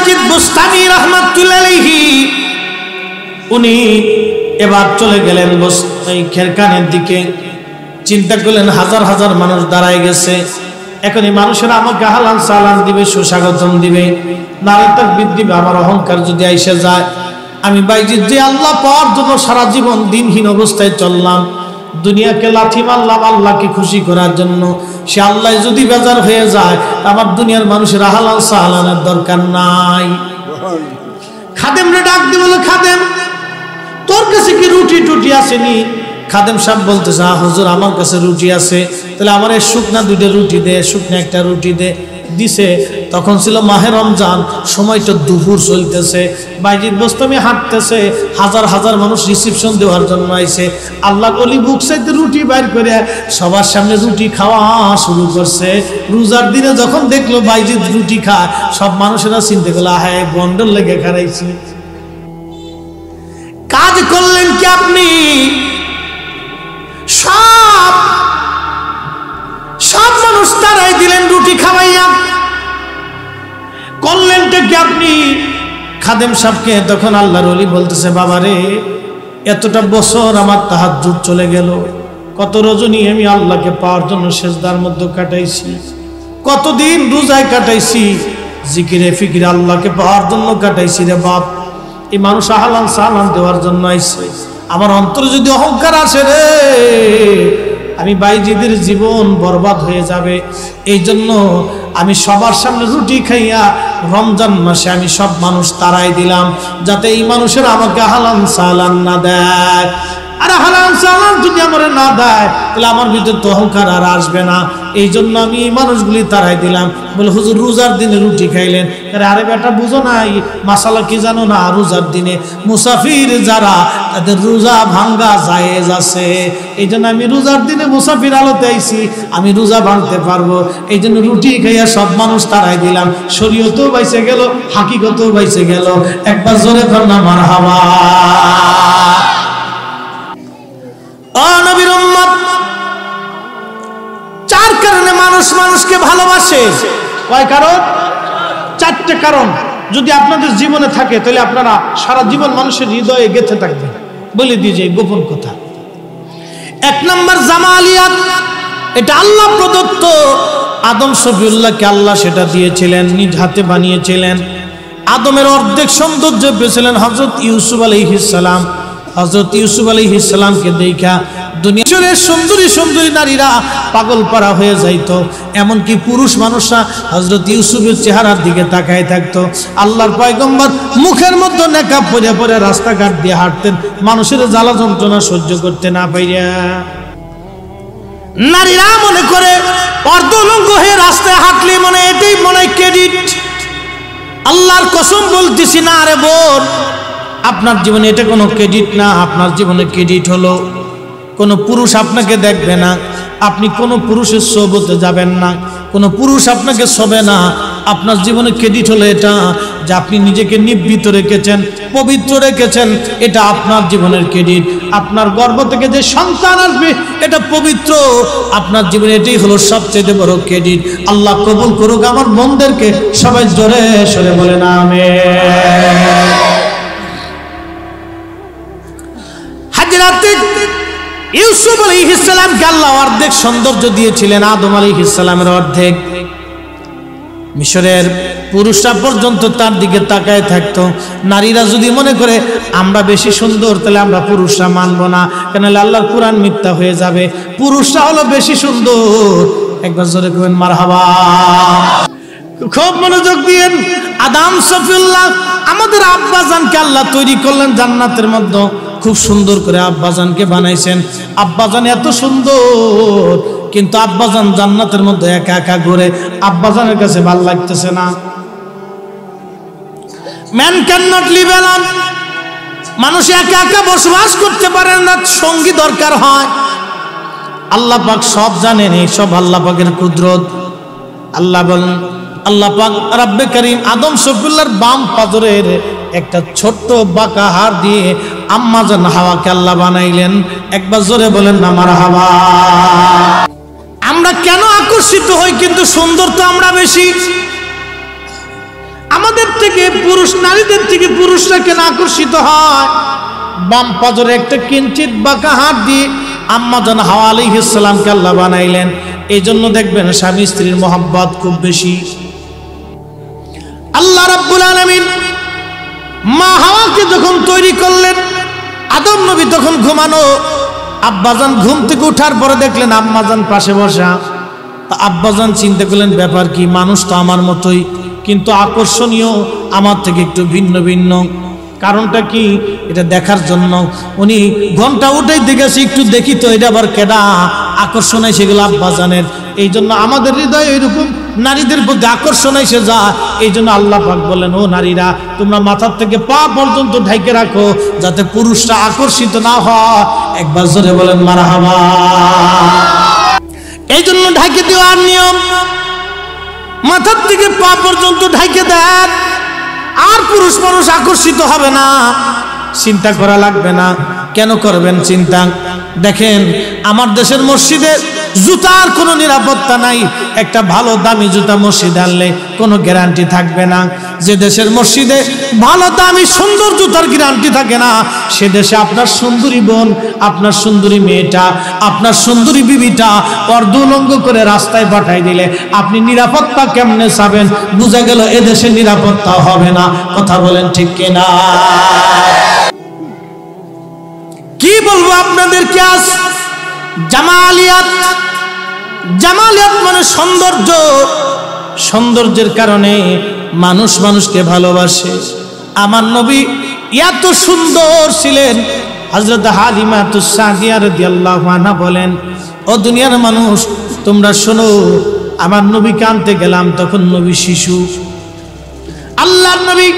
মাজিদ বুস্তামি রাহমাতুল্লাহ আলাইহি উনি এবার চলে গেলেন এই খেরখানের দিকে। চিন্তা করলেন হাজার হাজার মানুষ দাঁড়ায় গেছে, এখন এই মানুষেরা আমাকে হালাল সালাম দিবে, সুস্বাগতম দিবে, নারে তাকবীর দিবে, আমার অহংকার যদি আইসে যায়। আমি বাইজিদ যে আল্লাহ পাওয়ার জন্য সারা জীবন দিনহীন অবস্থায় চললাম, দুনিয়াকে লাথি মারলাম আল্লাহকে খুশি করার জন্য, সে আল্লাহ যদি বেজার হয়ে যায় আমার দুনিয়ার মানুষের হালাল সালামের দরকার নাই। খাদেম রে ডাক দিয়ে বলে, খাদেম তোর কাছে কি রুটি টুটি আসেনি? খাদেম সাহেব বলতেছে, হুজুর আমার কাছে রুটি আছে। তাহলে আমার এই শুকনা দুইটা রুটি দে, শুকনা একটা রুটি দে। দিছে, তখন ছিল মাহে রমজান, সময়টা দুপুর চলতেছে, বাইজিদ বুস্তামি হাঁটতেছে, হাজার হাজার মানুষ রিসিপশন দেওয়ার জন্য আইছে। আল্লাহ অলি বুক চাইতে রুটি বাইর করে সবার সামনে রুটি খাওয়া শুরু করছে। রোজার দিনে যখন দেখলো বাইজিদ রুটি খায়, সব মানুষেরা চিন্তা করলো, হ্যাঁ বন্ডল লেগে খারাইছি। কাজ করলেন কি আপনি? সব মানুষ তারাই দিলেন রুটি খাওয়াইয়া। করলেনটা কি আপনি? খাদেম সাহেবকে তখন আল্লাহর ওলি বলতেছে, বাবা রে এতটা বছর আমার তাহাজ্জুদ চলে গেল, কত রজনী আমি আল্লাহকে পাওয়ার জন্য সেজদার মধ্যে কাটাইছি, কতদিন রোজায় কাটাইছি, জিকিরে ফিকিরে আল্লাহকে পাওয়ার জন্য কাটাইছি রে বাপ। এই মানুষ হালাল সালাম দেওয়ার জন্য আইছে, আমার অন্তরে যদি অহংকার আসে রে, আমি বাইজিদের জীবন বরবাদ হয়ে যাবে। এই জন্য আমি সবার সামনে রুটি খাইয়া রমজান মাসে আমি সব মানুষ তাড়াই দিলাম, যাতে এই মানুষের আমাকে হালাল সালাম না দেয়। আর হালাল সালাম যদি আমার না দেয় তাহলে আমার ভিতরে তো অহংকার আর আসবে না। এই জন্য আমি এই মানুষগুলি তাড়াই দিলাম। বলে, হুজুর রোজার দিনে রুটি খাইলেন? আরে বেটা বুঝো নাই, মাসালা কি জানো না? রোজার দিনে মুসাফির যারা, তাদের রোজা ভাঙ্গা জায়েজ আছে। এই জন্য আমি রোজার দিনে মুসাফির আলোতে আইছি, আমি রোজা ভাঙতে পারবো। এই জন্য রুটি খাইয়া সব মানুষ তাড়াই দিলাম। শরীয়তও বাইসে গেল, হাকিকতও বাইসে গেল। একবার জোরে কর না মারহাবা। নবীর উম্মত, চার কারণে মানুষ মানুষকে ভালোবাসে। কয় কারণ? চারটে কারণ যদি আপনাদের জীবনে থাকে তাহলে আপনারা সারা জীবন মানুষের হৃদয়ে গেঁথে থাকবেন। বলে দিয়ে যাই গোপন কথা। এক নম্বর জামালিয়াত, এটা আল্লাহ প্রদত্ত। আদম শফিউল্লাহকে আল্লাহ সেটা দিয়েছিলেন, নিজ হাতে বানিয়েছিলেন। আদমের অর্ধেক সৌন্দর্য পেয়েছিলেন হযরত ইউসুফ আলাইহিস সালাম। হযরত ইউসুফ আলাইহিস সালামকে দেখা দুনিয়ার সুন্দরী সুন্দরী নারীরা পাগল পারা হয়ে যাইতো। এমনকি পুরুষ মানুষরা হযরত ইউসুফের চেহারার দিকে তাকায় থাকতো। আল্লাহর পয়গম্বর মুখের মধ্যে নেকাব পরে পরে রাস্তাঘাট দিয়ে হাঁটতেন, মানুষের জ্বালা যন্ত্রণা সহ্য করতে না পাইয়া। নারীরা মনে করে অর্ধলঙ্গ হয়ে রাস্তায় হাঁটলে মনে এটাই মনে ক্রেডিট। আল্লাহর কসম বলতেছি না রে বোন, আপনার জীবনে এটা কোনো ক্রেডিট না। আপনার জীবনে ক্রেডিট হলো কোনো পুরুষ আপনাকে দেখবে না, আপনি কোনো পুরুষের সোবতে যাবেন না, কোনো পুরুষ আপনাকে শোবে না। আপনার জীবনে ক্রেডিট হলো এটা যে আপনি নিজেকে নিবৃত রেখেছেন, পবিত্র রেখেছেন, এটা আপনার জীবনের ক্রেডিট। আপনার গর্ভ থেকে যে সন্তান আসবে এটা পবিত্র, আপনার জীবনে এটাই হলো সবচেয়ে বড় ক্রেডিট। আল্লাহ কবুল করুক আমার বোনদেরকে, সবাই জোরে সরে বলেন আমিন। হাজরাতে ইউসুফ আলাইহিস সালামকে আল্লাহ অর্ধেক সৌন্দর্য দিয়েছিলেন, আদম আলাইহিস সালামের অর্ধেক। মিশরের পুরুষরা পর্যন্ত তার দিকে তাকায় থাকতো। নারীরা যদি মনে করে আমরা বেশি সুন্দর তাহলে আমরা পুরুষরা মানব না, কেন আল্লাহর কুরআন মিথ্যা হয়ে যাবে। পুরুষরা হলো বেশি সুন্দর। একবার জোরে করেন মারহাবা। খুব মনোযোগ দিয়েন। আদম শফিউল্লাহ আমাদের আব্বাজানকে আল্লাহ তৈরি করলেন জান্নাতের মধ্যে, খুব সুন্দর করে আব্বাজানকে বানাইছেন। আব্বাজান এত সুন্দর, কিন্তু আব্বাজান জান্নাতের মধ্যে একা একা ঘুরে, আব্বাজানের কাছে ভালো লাগতেছে না। Man can not live alone. মানুষ একা একা বসবাস করতে পারে না, সঙ্গী দরকার হয়। আল্লাহ পাক সব জানেন, এই সব আল্লাহ পাকের কুদরত। আল্লাহ বলেন, আল্লাহ পাক রব্বে করিম আদম শফিউল্লাহর বাম পাজরের একটা ছোট্ট বাঁকা হাড় দিয়ে আম্মাজান হাওয়াকে আল্লাহ বানাইলেন। একবার জোরে বলেন না মারহাবা। আমরা কেন আকর্ষিত হই কিন্তু সুন্দর তো আমরা বেশি। আমাদের তো থেকে নারীদের থেকে পুরুষরা কেন আকর্ষিত হয়? বাম পাজরে একটা কিঞ্চিত বাঁকা হাত দিয়ে আম্মা জান হাওয়া আলাইহিস সালামকে আল্লাহ বানাইলেন। এই জন্য দেখবেন স্বামী স্ত্রীর মহব্বত খুব বেশি। আল্লাহ রাব্বুল আলামিন মা হাওয়াকে যখন তৈরি করলেন, আদম নবী তখন ঘুমানো। আব্বাজান ঘুম থেকে উঠার পরে দেখলেন আম্মাজান পাশে বসা। আব্বাজান চিন্তা করলেন ব্যাপার কি, মানুষ তো আমার মতোই, কিন্তু আকর্ষণীয়, আমার থেকে একটু ভিন্ন ভিন্ন। কারণটা কি এটা দেখার জন্য উনি ঘন্টা উঠেই দেখেছি একটু দেখি তো এটা আবার কেডা, আকর্ষণ হয় সেগুলো আব্বাজানের। এই জন্য আমাদের হৃদয়ে এরকম নারীদের প্রতি আকর্ষণ এসে যায়। এই জন্য আল্লাহ পাক বলেন, ও নারীরা তোমরা মাথার থেকে পা পর্যন্ত ঢেকে রাখো যাতে পুরুষরা আকর্ষিত না হয়। একবার জোরে বলেন মারহাবা। এই জন্য ঢেকে দেওয়ার নিয়ম, মাথার থেকে পা পর্যন্ত ঢেকে দেন, আর পুরুষ মানুষ আকর্ষিত হবে না। চিন্তা করা লাগবে না। কেন করবেন চিন্তা? দেখেন আমার দেশের মসজিদে জুতার কোনো নিরাপত্তা নাই। একটা ভালো দামি জুতা মসজিদে আনলে কোনো গ্যারান্টি থাকবে না। যে দেশের মসজিদে ভালো দামি সুন্দর জুতার গ্যারান্টি থাকে না, সে দেশে আপনার সুন্দরী বোন, আপনার সুন্দরী মেয়েটা, আপনার সুন্দরী বিবিটা পর্দা উলঙ্গ করে রাস্তায় পাঠাই দিলে আপনি নিরাপত্তা কেমনে চাবেন? বুঝা গেল এদেশে নিরাপত্তা হবে না। কথা বলেন ঠিক কিনা? কি বলবো আপনাদেরকে, আজ জামালিয়াত, জামালিয়াত মানে সৌন্দর্য। সৌন্দর্যের কারণে মানুষ মানুষকে ভালোবাসে। আমার নবী এত সুন্দর ছিলেন। হযরত হালিমাতুস সাদিয়া রাদিয়াল্লাহু আনহা বলেন, ও দুনিয়ার মানুষ তোমরা শোনো, আমার নবীকে আনতে গেলাম, তখন নবী শিশু। আল্লাহর নবী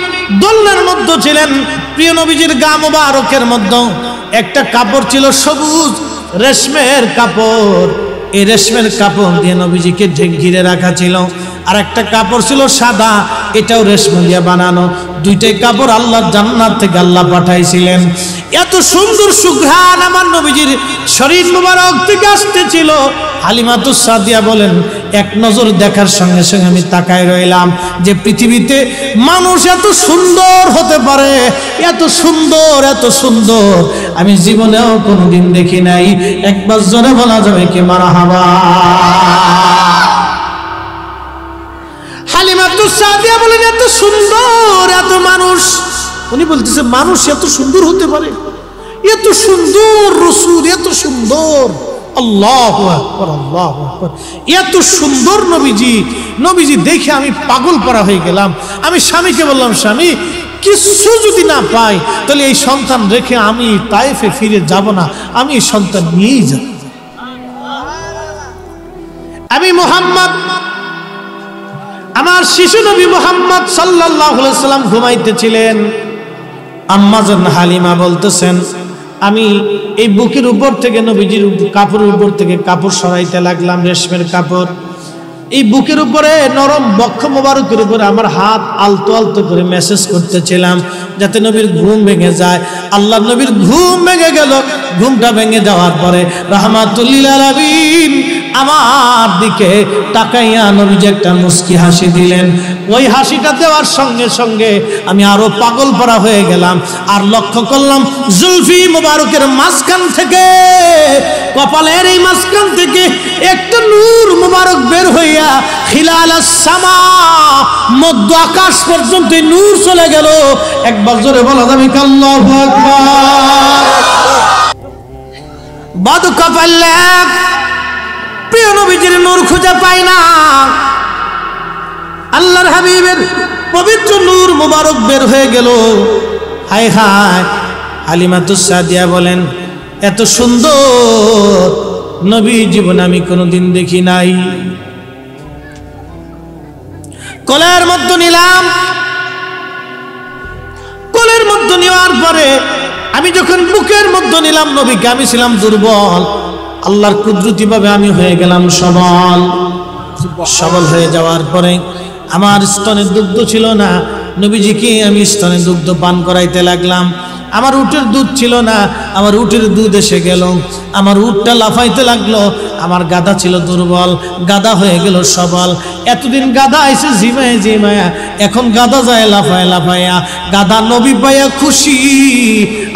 দোলনার মধ্যে ছিলেন। প্রিয় নবীজির গা মোবারকের মধ্যে একটা কাপড় ছিল সবুজ রেশমের কাপড়। এই রেশমের কাপড় দিয়ে নবীজিকে ঘিরে রাখা ছিল। আর একটা কাপড় ছিল সাদা, এটাও রেশম দিয়ে বানানো। দুইটাই কাপড় আল্লাহর জান্নাত থেকে আল্লাহ পাঠাইছিলেন। এত সুন্দর সুঘ্রাণ আমার নবীজির শরীর মুবারক থেকে আসতেছিল। হালিমাতুস সাদিয়া বলেন, এক নজর দেখার সঙ্গে সঙ্গে আমি তাকায় রইলাম যে পৃথিবীতে মানুষ এত সুন্দর হতে পারে, এত সুন্দর, এত সুন্দর আমি জীবনেও কোনোদিন দেখি নাই। একবার জোরে বলা যাবে কি মারহাবা? হালিমাতুস সাদিয়া বলেন, এত সুন্দর, এত মানুষ। উনি বলতেছে মানুষ এত সুন্দর হতে পারে, এত সুন্দর রাসূল, এত সুন্দর। আল্লাহু আকবার, আল্লাহু আকবার। এত সুন্দর নবীজি, নবীজি দেখে আমি পাগল করা হয়ে গেলাম। আমি স্বামীকে বললাম, স্বামী কিছু যদি না পাই তাহলে এই সন্তান রেখে আমি তায়েফে ফিরে যাব না, আমি এই সন্তান নিয়েই যাব। আমি মুহাম্মদ, আমার শিশু নবী মুহাম্মদ সাল্লাল্লাহু আলাইহি সাল্লাম ঘুমাইতেছিলেন। আম্মা জান হালিমা বলতেছেন, আমি এই বুকের উপর থেকে নবীজির কাপড়ের উপর থেকে কাপড় সরাইতে লাগলাম, রেশমের কাপড়। এই বুকের উপরে নরম বক্ষ মোবারকের উপরে আমার হাত আলতো আলতো করে মেসেজ করতেছিলাম যাতে নবীর ঘুম ভেঙে যায়। আল্লাহ নবীর ঘুম ভেঙে গেল। ঘুমটা ভেঙে যাওয়ার পরে রাহমাতুল লিল আলামিন আমার দিকে তাকাইয়া নবীজি একটা মুস্কি হাসি দিলেন। ওই হাসিটা দেওয়ার সঙ্গে সঙ্গে আমি আরো পাগল পরা হয়ে গেলাম। আর লক্ষ্য করলাম জুলফি মুবারকের মাঝখান থেকে, কপালের এই মাঝখান থেকে একটা নূর মুবারক বের হইয়া খিলালাস সামা, মধ্য আকাশ পর্যন্ত নূর চলে গেল। একবার জোরে বলা যাবে আল্লাহু আকবার। বাদু কপালে প্রিয় নবীজির নূর খুঁজে পাই না। আল্লাহর হাবিবের পবিত্র নূর মুবারক বের হয়ে গেল। হায় হায়, হালিমাতুস সাদিয়া বলেন, এত সুন্দর নবী জীবনে আমি কোনোদিন দেখি নাই। কোলের মধ্যে নিলাম। কোলের মধ্যে নেওয়ার পরে আমি যখন বুকের মধ্যে নিলাম নবীকে, আমি ছিলাম দুর্বল। আল্লাহর কুদরতি ভাবে আমি হয়ে গেলাম সবল। সবল হয়ে যাওয়ার পরে আমার স্তনে দুগ্ধ ছিল না, নবীজিকে আমি স্তনে দুগ্ধ পান করাইতে লাগলাম। আমার উটের দুধ ছিল না, আমার উটের দুধ এসে গেল। আমার উটটা লাফাইতে লাগলো। আমার গাধা ছিল দুর্বল, গাধা হয়ে গেল সবল। এতদিন গাধা আইছে জিমায় জিমায়া, এখন গাধা যায় লাফায় লাফায়া। গাধা নবী পাইয়া খুশি।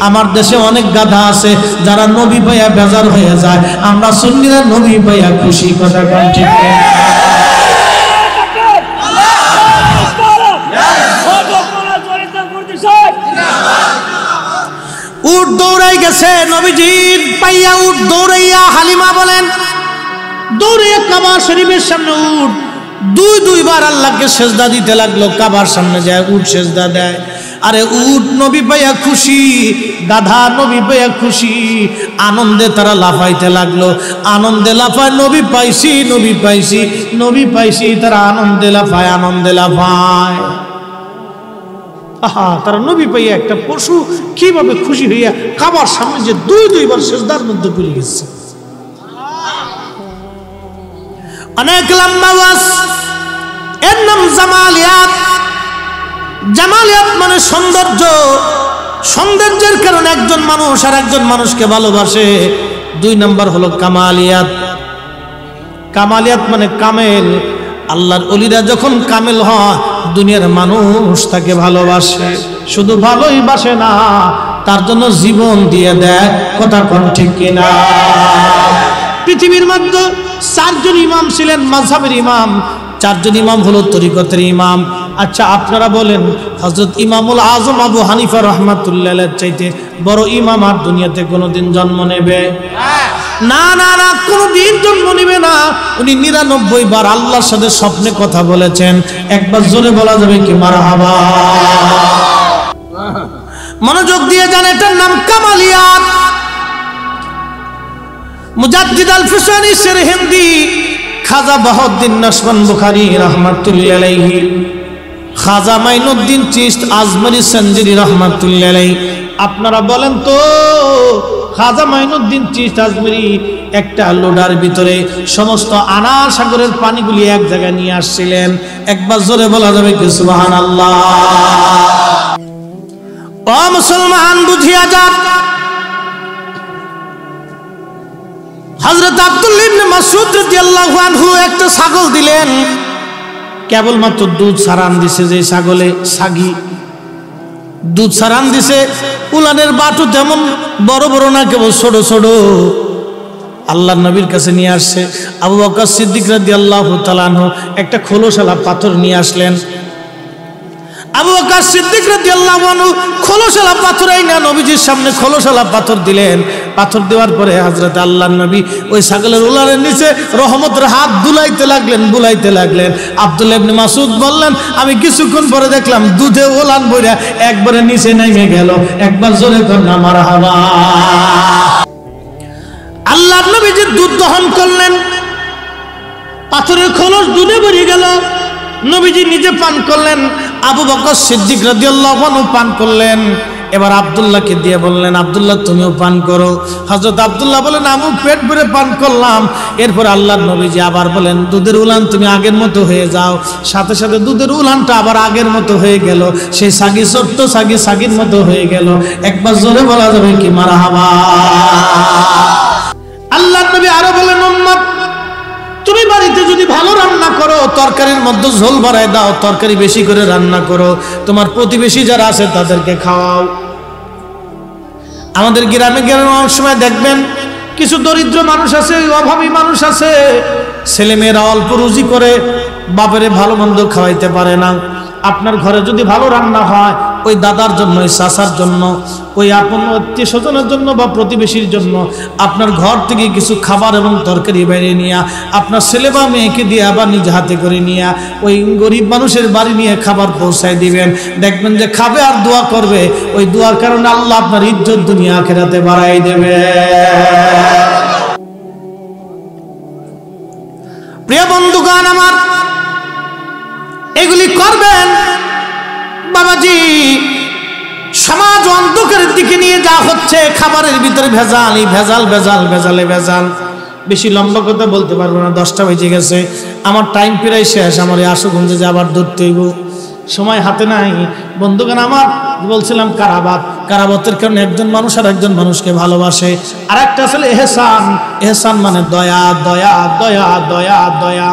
আমার দেশে অনেক গাধা আছে যারা নবী পাইয়া বেজার হয়ে যায়, আমরা সুন্নিরা নবী পাইয়া খুশি। কথা কোন ঠিক? উট দৌড়াই গেছে নবীজির পাইয়া, উট দৌড়াইয়া হালিমা বলেন দৌড়াইয়া কাবা শরীফের সামনে উট দুইবার আল্লাহকে সেজদা দিতে লাগলো। কাবার সামনে যায় উট সেজদা দেয়। আরে উট নবী পাইয়া খুশি, গাধা নবী পাইয়া খুশি, আনন্দে তারা লাফাইতে লাগলো। আনন্দে লাফায় নবী পাইছি, নবী পাইছি, নবী পাইছি, তারা আনন্দে লাফায়, আনন্দে লাফায়। আহা, তারা নবী পাইয়া একটা পশু কিভাবে খুশি হইয়া কাবার সামনে যে দুইবার সেজদার মধ্যে পড়ে গেছে। অনেক লম্বা ওয়াজ, এর নাম জামালিয়াত। জামালিয়াত মানে সৌন্দর্য। সৌন্দর্যের কারণে একজন মানুষ আর একজন মানুষকে ভালোবাসে। 2 নম্বর হলো কামালিয়াত। কামালিয়াত মানে কামেল। আল্লাহর ওলিরা যখন কামেল হয়, দুনিয়ার মানুষ তাকে ভালোবাসে। শুধু ভালোই বাসে না, তার জন্য জীবন দিয়ে দেয়। কথা কোন ঠিক কিনা? পৃথিবীর মধ্যে 4 জন ইমাম ছিলেন, মাযহাবের ইমাম। 4 জন ইমাম হলো তরিকতের ইমাম। আচ্ছা আপনারা বলেন, হযরত ইমামুল আজম আবু হানিফা রাহমাতুল্লাহ আলাইহির চাইতে বড় ইমাম আর দুনিয়াতে কোনোদিন জন্ম নেবে? না না না, কোনোদিন জন্ম নেবে না। উনি 99 বার আল্লাহর সাথে স্বপ্নে কথা বলেছেন। একবার জোরে বলা যাবে কি মারহাবা? মনোযোগ দিয়ে জানেন, এটার নাম কামালিয়াত। মুজাদ্দিদ আল ফিসানি শেরে হিন্দি খাজা বাহাউদ্দিন নাশবান বুখারী রাহমাতুল্লাহি আলাইহি, খাজা মাইনুদ্দিন চিশত আজমরি সঞ্জরি রাহমাতুল্লাহি আলাইহি। আপনারা বলেন তো, খাজা মাইনুদ্দিন চিশত আজমরি একটা লোডার ভিতরে সমস্ত আনার সাগরের পানিগুলি এক জায়গায় নিয়ে আসছিলেন। একবার জোরে বলা যাবে কি সুবহানাল্লাহ? ও মুসলমান, বুঝিয়া যান, হযরত আব্দুল্লাহ ইবনে মাসউদ রাদিয়াল্লাহু আনহু একটা ছাগল দিলেন। কেবলমাত্র দুধ ছাড়ান দিছে, যে ছাগলে সাগি দুধ ছাড়ান দিছে। উলানের বাটু তেমন বড় বড় না, কেবল ছোট ছোট। আল্লাহর নবীর কাছে নিয়ে আসছে। আবু বকর সিদ্দিক রাদিয়াল্লাহু তাআলা আনহু একটা খোলসালা পাথর নিয়ে আসলেন। আবু বকর সিদ্দিক রাদিয়াল্লাহু আনহু খোলসালা পাথর আইনা নবীজির সামনে খোলসালা পাথর দিলেন। পাথর দেওয়ার পরে হযরত আল্লাহর নবী ওই ছাগলের উলানের নিচে রহমতের হাত বুলাইতে লাগলেন, বুলাইতে লাগলেন। আব্দুল্লাহ ইবনে মাসউদ বললেন, আমি কিছুক্ষণ পরে দেখলাম দুধে উলান বইরা একবারে নিচে নেমে গেল। একবার জোরে কর না মারহাবা। আল্লাহর নবী যে দুধ দহন করলেন, পাথরের খোলস দুধে ভরে গেল। নবীজি নিজে পান করলেন, আবু বকর সিদ্দিক রাদিয়াল্লাহু আনহু পান করলেন। এবার আব্দুল্লাহকে দিয়ে বললেন, আব্দুল্লাহ তুমিও পান করো। হযরত আব্দুল্লাহ বলেন, আমি পেট ভরে পান করলাম। এরপর আল্লাহর নবীজি আবার বলেন, দুধের উলান তুমি আগের মতো হয়ে যাও। সাথে সাথে দুধের উলানটা আবার আগের মতো হয়ে গেল। সেই সাগি ছোট্ট সাগি সাগির মতো হয়ে গেল। একবার জোরে বলা যাবে কি মারহাবা? আল্লাহর নবী আরো বলেন, উম্মত তুমি বাড়িতে যদি ভালো রান্না করো, তরকারির মধ্যে ঝোল বাড়ায় দাও, তরকারি বেশি করে রান্না করো, তোমার প্রতিবেশী যারা আছে তাদেরকে খাওয়াও। আমাদের গ্রামে গেলে অনেক সময় দেখবেন কিছু দরিদ্র মানুষ আছে, অভাবী মানুষ আছে, ছেলেমেয়েরা অল্প রুজি করে, বাপেরে ভালো মন্দ খাওয়াইতে পারে না। আপনার ঘরে যদি ভালো রান্না হয়, ওই দাদার জন্য, ওই চাচার জন্য, ওই আপন আত্মীয় স্বজনের জন্য বা প্রতিবেশীর জন্য আপনার ঘর থেকে কিছু খাবার এবং তরকারি বাইরে নিয়ে আপনার ছেলে বা মেয়েকে দিয়ে আবার নিজ হাতে করে নিয়ে ওই গরিব মানুষের বাড়ি নিয়ে খাবার পৌঁছায় দিবেন। দেখবেন যে খাবে আর দোয়া করবে। ওই দোয়ার কারণে আল্লাহ আপনার ইজ্জত দুনিয়া আখিরাতে বাড়াই দেবে। প্রিয় বন্ধুগণ আমার, এগুলি করবেন বাবাজি। সমাজ অন্ধকারের দিকে নিয়ে যা হচ্ছে, খাবারের ভিতরে ভেজাল, এই ভেজাল ভেজাল ভেজালে ভেজাল। বেশি লম্বা কথা বলতে পারবো না, 10টা বেজে গেছে, আমার টাইম প্রায় শেষ। আমার এই আশুগঞ্জে যে আবার ধরতে হইব, সময় হাতে নাই। বন্ধুগণ আমার, বলছিলাম কারাবাত, কারাবাতের কারণে একজন মানুষ আর একজন মানুষকে ভালোবাসে। আর একটা আসলে এহসান, এহসান মানে দয়া, দয়া দয়া দয়া দয়া।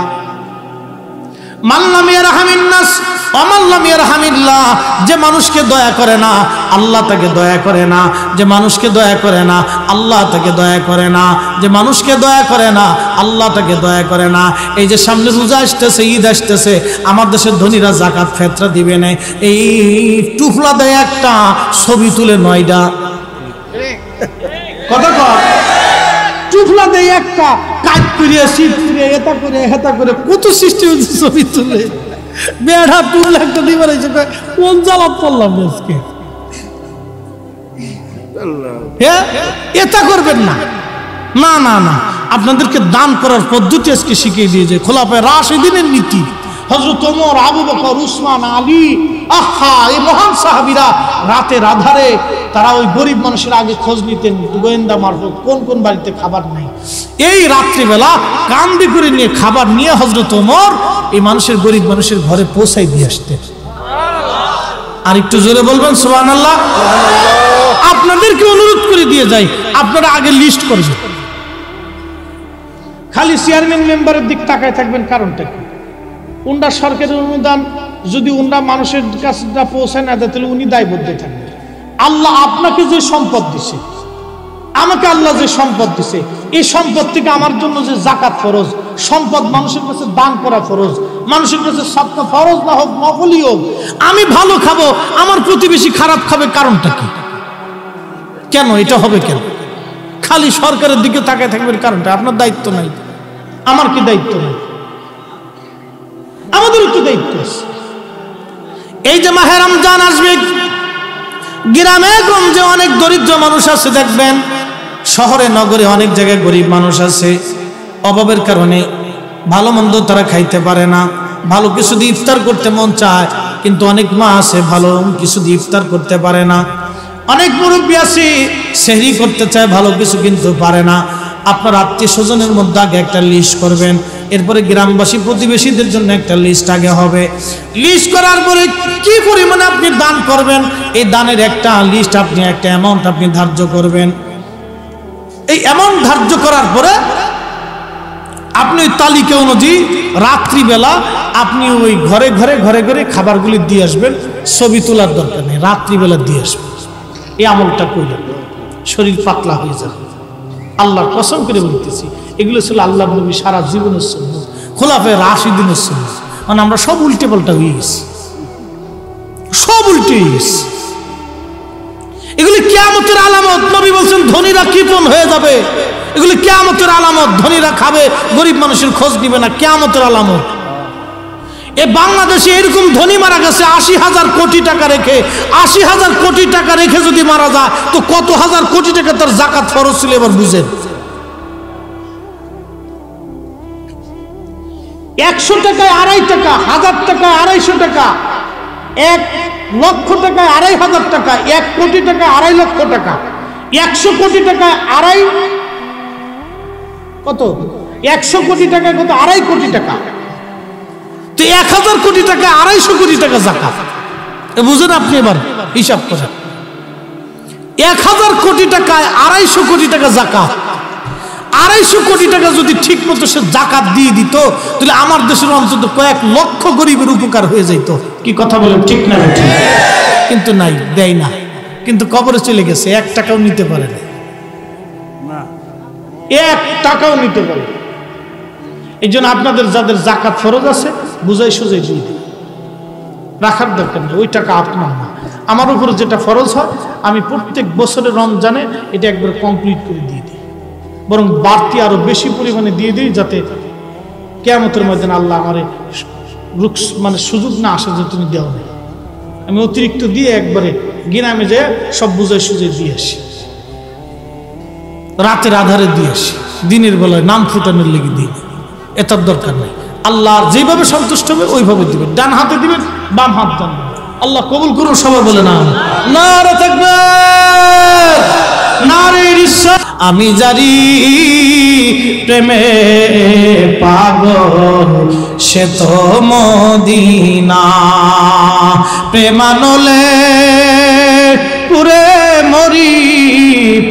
মান লাম ইয়ারহামিন নাস ওয়া মান লাম ইয়ারহামিল্লাহ, যে মানুষকে দয়া করে না আল্লাহ তাকে দয়া করে না, যে মানুষকে দয়া করে না আল্লাহ তাকে দয়া করে না, যে মানুষকে দয়া করে না আল্লাহ তাকে দয়া করে না। এই যে সামনে রোজা আসতেছে, ঈদ আসতেছে, আমার দেশের ধনীরা যাকাত ফিতরা দিবে না, এই টুফলা দেয় একটা, ছবি তুলে 9টা কথা কয়, টুফলা দেয় একটা, কাজ করে শীত করে এটা করে হেতা করে কত সৃষ্টি হচ্ছে, ছবি তুলে বেড়া তুলে একটা দিবার হিসেবে কোন জ্বালাত করলাম আজকে। হ্যাঁ, এটা করবেন না, না না না, আপনাদেরকে দান করার পদ্ধতি আজকে শিখিয়ে দিয়েছে খোলাফায়ে রাশিদিনের নীতি। হযরত ওমর, আবু বকর, উসমান, আলী, আহা, এই মহান সাহাবীরা রাতের আধারে তারা ওই গরিব মানুষের আগে খোঁজ নিতেন গোয়েন্দা মারফত, কোন কোন বাড়িতে খাবার নেই। এই রাত্রিবেলা কান্দি করে নিয়ে খাবার নিয়ে হযরত ওমর এই মানুষের, গরিব মানুষের ঘরে পৌঁছাই দিয়ে আসতেন। আর একটু জোরে বলবেন সুবহানাল্লাহ। আপনাদেরকে অনুরোধ করে দিয়ে যাই, আপনারা আগে লিস্ট করবেন, খালি চেয়ারম্যান মেম্বারের দিক তাকায় থাকবেন, কারণটা কি? উন্ডা সরকারের অনুদান যদি উন্ডা মানুষের কাছে পৌঁছায় না দেয়, তাহলে উনি দায়বদ্ধ থাকবেন। আল্লাহ আপনাকে যে সম্পদ দিছে, আমাকে আল্লাহ যে সম্পদ দিছে, এই সম্পদ থেকে আমার জন্য যে যাকাত ফরজ, সম্পদ মানুষের কাছে দান করা ফরজ, মানুষের কাছে সবটা ফরজ না হোক নফলই হোক, আমি ভালো খাবো, আমার প্রতিবেশী খারাপ খাবে, কারণটা কি? কেন এটা হবে? কেন খালি সরকারের দিকে তাকায় থাকবেন? কারণটা আপনার দায়িত্ব নাই, আমার কি দায়িত্ব নাই? আমাদের একটু দায়িত্ব আছে। এই যে মাহে রমজান আসবে, গ্রামে গঞ্জে অনেক দরিদ্র মানুষ আছে, দেখবেন শহরে নগরে অনেক জায়গায় গরিব মানুষ আছে, অভাবের কারণে ভালো মন্দ তারা খাইতে পারে না, ভালো কিছু দিয়ে ইফতার করতে মন চায়, কিন্তু অনেক মা আছে ভালো কিছু দিয়ে ইফতার করতে পারে না, অনেক মুরব্বী আছে সেহরি করতে চায় ভালো কিছু কিন্তু পারে না। আপনার আত্মীয় স্বজনের মধ্যে আগে একটা লিস্ট করবেন, এরপরে গ্রামবাসী প্রতিবেশীদের জন্য একটা লিস্ট আগে হবে। লিস্ট করার পরে কি পরিমাণে আপনি দান করবেন, এই দানের একটা লিস্ট, আপনি একটা অ্যামাউন্ট আপনি ধার্য করবেন। এই অ্যামাউন্ট ধার্য করার পরে আপনি ওই তালিকা অনুযায়ী রাত্রিবেলা আপনি ওই ঘরে ঘরে ঘরে ঘরে খাবারগুলি দিয়ে আসবেন, ছবি তোলার দরকার নেই, রাত্রিবেলা দিয়ে আসবেন। এই আমলটা করলেন শরীর পাতলা হয়ে যাবে। আল্লাহর কসম করে বলতেছি, এগুলো ছিল আল্লাহর নবী সারা জীবনের সুন্নাত, খোলাফায়ে রাশিদিনের সুন্নাত। মানে আমরা সব উল্টে পাল্টা হয়ে গেছি, সব উল্টে হয়ে গেছি। এগুলি কিয়ামতের আলামত। নবী বলছেন ধনীরা কৃপণ হয়ে যাবে, এগুলি কিয়ামতের আলামত। ধনীরা খাবে, গরিব মানুষের খোঁজ নিবে না, কিয়ামতের আলামত। এ বাংলাদেশে এরকম ধনী মারা গেছে 80,000 কোটি টাকা রেখে, 80,000 কোটি টাকা রেখে যদি মারা যায় তো কত হাজার কোটি টাকা তার যাকাত ফরজ ছিল, এবার বুঝেন। 100 টাকায় 2.5 টাকা, 1000 টাকায় 250 টাকা, 1 লক্ষ টাকায় 2,500 টাকা, 1 কোটি টাকায় 2.5 লক্ষ টাকা, 100 কোটি টাকায় কত, 100 কোটি টাকায় কত, 2.5 কোটি টাকা। তো 1000 কোটি টাকা, 250 কোটি টাকা যাকাত। বুঝেন আপনি, এবার হিসাব করেন, 1000 কোটি টাকায় 250 কোটি টাকা যাকাত। 250 কোটি টাকা যদি ঠিক মতো সে যাকাত দিয়ে দিত, তাহলে আমার দেশের অন্তত কয়েক লক্ষ গরিবের উপকার হয়ে যেত। কি কথা বলেন, ঠিক না? কিন্তু নাই, দেয় না, কিন্তু কবরে চলে গেছে, 1 টাকাও নিতে পারে না, 1 টাকাও নিতে পারে। এই জন্য আপনাদের যাদের যাকাত ফরজ আছে বুঝাই সুঝাই দিয়ে দিন, রাখার দরকার নেই, ওই টাকা আপনার না। আমার উপরে যেটা ফরজ হয় আমি প্রত্যেক বছরের রমজানে এটা একবার কমপ্লিট করে দিয়ে দিই, বরং বাড়তি আরো বেশি পরিমাণে দিয়ে দিই, যাতে কিয়ামতের ময়দানে আল্লাহ আমারে মানে সুযোগ না আসে যে তুমি দেও না। আমি অতিরিক্ত দিয়ে একবারে গ্রামে যেয়ে সব বুঝাই সুঝাই দিয়ে আসি, রাতের আধারে দিয়ে আসি, দিনের বেলায় নাম ফুটানোর লেগে দিই। এটার দরকার নেই। আল্লাহ যেভাবে সন্তুষ্ট হবে ওইভাবে দিবেন, ডান হাতে দিবেন, বাম হাত দেন। আল্লাহ কবুল করুন, সবাই বলে না নারে তাকবীর, নারে রিসালাত। আমি জারি প্রেমে পাগল, সে তো মদিনা, প্রেমানলে পুরে মরি,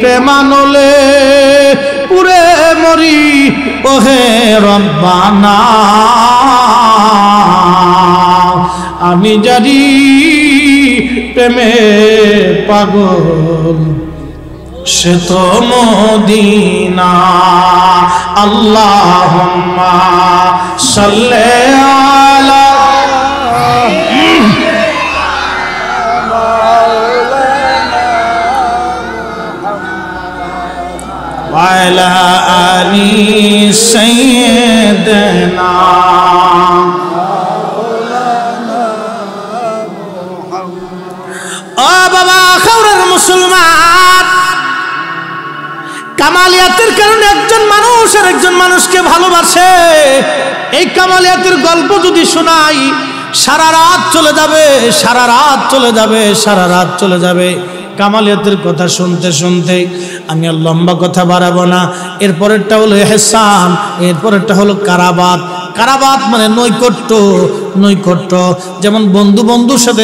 প্রেমানলে পুরে মরি, ওহে রব্বানা আমি জানি প্রেমে পাগল সে তো মদিনা। আল্লাহুম্মা সাল্লি আলা وعلى آل سيدنا ও বাবা খাওয়ার মুসলমান, কামালিয়াতের কারণে একজন মানুষ আর একজন মানুষকে ভালোবাসে। এই কামালিয়াতের গল্প যদি শোনাই সারা রাত চলে যাবে, সারা রাত চলে যাবে, সারা রাত চলে যাবে। কামালিয়াতের কথা শুনতে শুনতে আমি আর লম্বা কথা বাড়াবো না। এরপরেরটা হলো ইহসান, এরপরেরটা হলো কারাবাত। কারাবাত মানে নৈকট্য। নৈকট্য যেমন বন্ধু বন্ধুর সাথে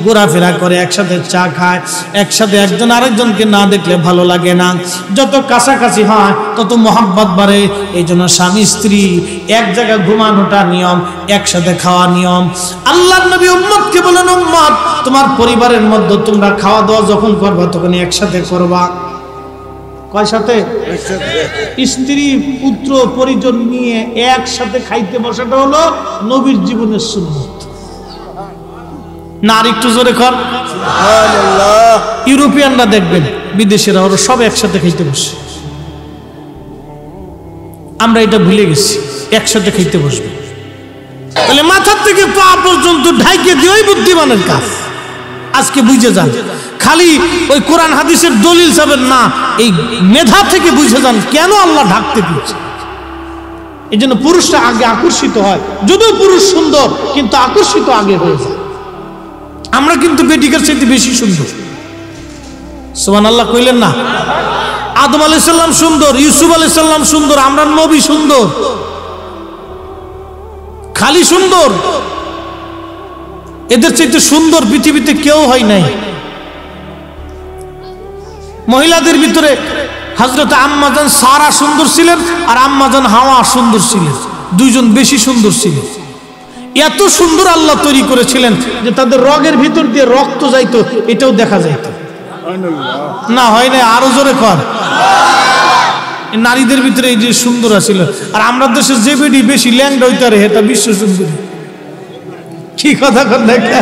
ঘোরাফেরা করে, একসাথে চা খায়, একসাথে একজন আরেকজনকে না দেখলে ভালো লাগে না। যত কাছাকাছি হয় তত মহাব্বত বাড়ে। এই জন্য স্বামী স্ত্রী এক জায়গায় ঘুমানোটা নিয়ম, একসাথে খাওয়া নিয়ম। আল্লাহর নবী উম্মতকে বলেন, উম্মত তোমার পরিবারের মধ্যে তোমরা খাওয়া দাওয়া যখন করবা তখন একসাথে করবা। কয় সাথে? স্ত্রী পুত্র পরিজন নিয়ে একসাথে খাইতে বসাটা হলো নবীর জীবনের সুন্নাত। না আর একটু জোরে কর সুবহানাল্লাহ। ইউরোপিয়ানরা দেখবেন, বিদেশিরা ওরা সব একসাথে খাইতে বসে। আমরা এটা ভুলে গেছি, একসাথে খাইতে বসবে। তাহলে মাথার থেকে পা পর্যন্ত ঢাইকে দিয়েই বুদ্ধিমানের কাজ। আজকে বুঝে যান, খালি ওই কোরআন হাদিসের দলিল যাবেন না, এই মেধা থেকে বুঝে যান কেন আল্লাহ ঢাকতে দিয়েছে। এই জন্য পুরুষরা আগে আকর্ষিত হয়, যদিও পুরুষ সুন্দর কিন্তু আকর্ষিত আগে হয়ে যায়। আমরা কিন্তু বেটিকার চাইতে বেশি সুন্দর। সুবহানাল্লাহ কইলেন না? আদম আলাইহিস সালাম সুন্দর, ইউসুফ আলাইহিস সালাম সুন্দর, আমরা নবী সুন্দর, খালি সুন্দর। এদের চাইতে সুন্দর পৃথিবীতে কেউ হয় নাই। মহিলাদের ভিতরে হযরত আম্মাজান সারা সুন্দর ছিলেন আর আম্মাজান হাওয়া সুন্দর ছিলেন, দুইজন বেশি সুন্দর ছিলেন। এত সুন্দর আল্লাহ তৈরি করেছিলেন যে তাদের রগের ভিতর দিয়ে রক্ত যাইতো, এটাও দেখা যাইতো না। হয় না? আরো জোরে কর। নারীদের ভিতরে এই যে সুন্দর ছিল। আর আমরা দেশে যে বেডি বেশি ল্যাংড়া হইতে পারে এটা বিশ্ব সুন্দরী। কি কথা কর দেখা,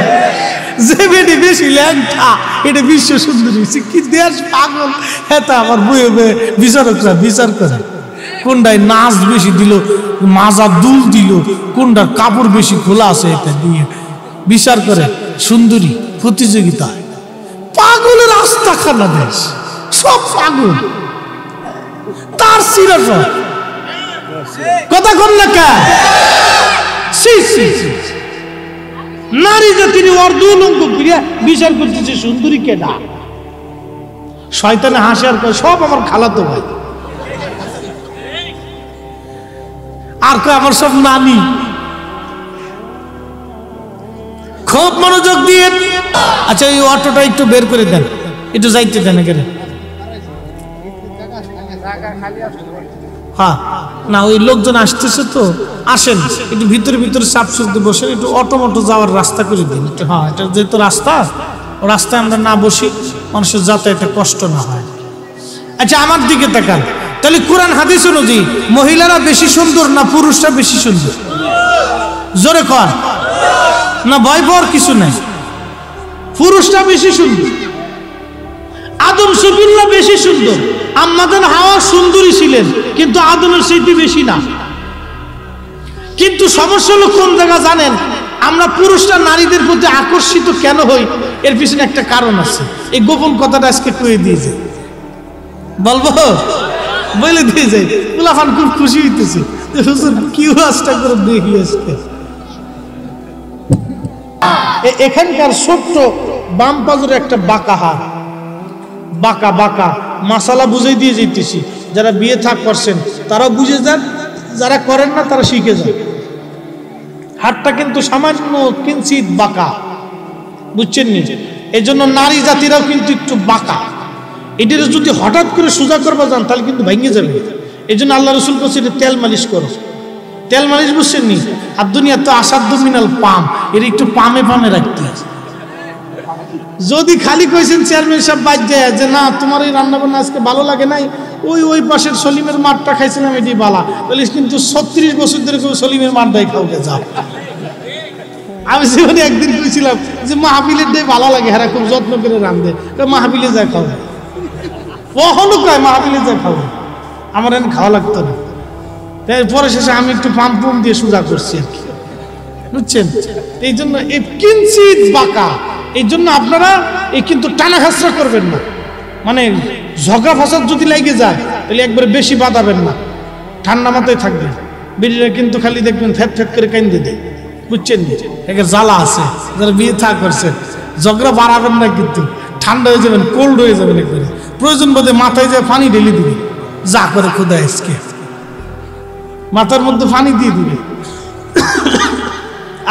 যে বেডি বেশি ল্যাংটা এটা বিশ্ব সুন্দরী। কি দেশ পাগল। এটা আমার বইয়ে বিচারকরা বিচার করে, কোনটায় নাচ বেশি দিল, মাজা দুল দিল, কোনটার কাপড় বেশি খোলা আছে, এটা দিয়ে বিচার করে সুন্দরী প্রতিযোগিতা। পাগলের আস্থা খানা দেশ, সব পাগল। তার সিরাজ কথা কন না কে? নারী জাতির অর্ধলঙ্গ বিচার করতেছে সুন্দরী কেডা। শয়তানে হাসে আর কয় সব আমার খালাতো ভাই, আর কয় আমার সব নানি। খুব মনোযোগ দিয়ে। আচ্ছা এই অটোটা একটু বের করে দেন, একটু যাইতে দেন এখানে। হ্যাঁ না, ওই লোকজন আসতেছে তো, আসেন একটু ভিতরে ভিতরে চাপ সুদ্ধ বসেন, একটু অটোমটো যাওয়ার রাস্তা করে দিন। হ্যাঁ এটা যেহেতু রাস্তা, ও রাস্তায় আমরা না বসি, মানুষের যাতায়াতে কষ্ট না হয়। আচ্ছা আমার দিকে তাকান, তাহলে কোরআন হাদিস অনুযায়ী মহিলারা বেশি সুন্দর না পুরুষরা বেশি সুন্দর? জোরে কর না, ভয় পাওয়ার কিছু নাই। পুরুষরা বেশি সুন্দর। আদম সফিউল্লাহ বেশি সুন্দর, আম্মাজান হাওয়া সুন্দরী ছিলেন, কিন্তু আদমের চাইতে বেশি না। কিন্তু সমস্যা হলো কোন জায়গা জানেন? আমরা পুরুষরা নারীদের প্রতি আকর্ষিত কেন হই, এর পিছনে একটা কারণ আছে। এই গোপন কথাটা আজকে কয়ে দিয়েছে, বলবো বলে দিয়ে যাই। মুলাফান খুব খুশি হইতেছে, কি আজটা করে দেখি আজকে। এখানকার ছোট্ট বাম পাজরে একটা বাঁকা হাত, বাঁকা বাঁকা মাসালা বুঝাই দিয়ে যেতেছি। যারা বিয়ে থাক করছেন তারাও বুঝে যান, যারা করেন না তারা শিখে যান। হাতটা কিন্তু সামান্য কিঞ্চিত বাঁকা, বুঝছেন নি? এই জন্য নারী জাতিরাও কিন্তু একটু বাঁকা। এটার যদি হঠাৎ করে সোজা করবা যান তাহলে কিন্তু ভেঙে যাবে। এই জন্য আল্লাহ রসুল বলছে তেল মালিশ করো, তেল মালিশ বুঝছেন নি? আর দুনিয়া তো আসাধ্য মিনাল পাম, এর একটু পামে পামে রাখতে আছে। যদি খালি কইছেন চেয়ারম্যান সাহেব বাদ যায় যে না তোমার এই রান্না বান্না আজকে ভালো লাগে নাই, ওই পাশের সলিমের মাঠটা খাইছিলাম এটি বালা, বলিস কিন্তু 36 বছর ধরে কেউ সলিমের মাঠটাই খাওয়া যাও। আমি জীবনে একদিন কইছিলাম যে মাহফিলের ডে ভালো লাগে, হ্যাঁ খুব যত্ন করে রান্ধে, মাহফিলে যায় খাও, কখনো কয় মাহফিলে যায় খাও, আমার এনে খাওয়া লাগতো না। পরে শেষে আমি একটু পাম্প দিয়ে সোজা করছি আর কি, বুঝছেন? এই জন্য এই কিঞ্চিত বাঁকা, এই জন্য আপনারা এই কিন্তু টানা হাসরা করবেন না, মানে ঝগড়া ফাসাদ যদি লেগে যায় তাহলে একবারে বেশি বাঁধাবেন না, ঠান্ডা মাথায় থাকবেন। বিড়িরা কিন্তু খালি দেখবেন ফ্যাট ফ্যাট করে কান্দে দেয়, বুঝছেন? একে জ্বালা আছে যারা বিয়ে থা করছে, ঝগড়া বাড়াবেন না, কিন্তু ঠান্ডা হয়ে যাবেন, কোল্ড হয়ে যাবেন একবারে। প্রয়োজন বোধে মাথায় যায় পানি ঢেলে দিবে, যা করে খোদা আজকে মাথার মধ্যে পানি দিয়ে দিবে।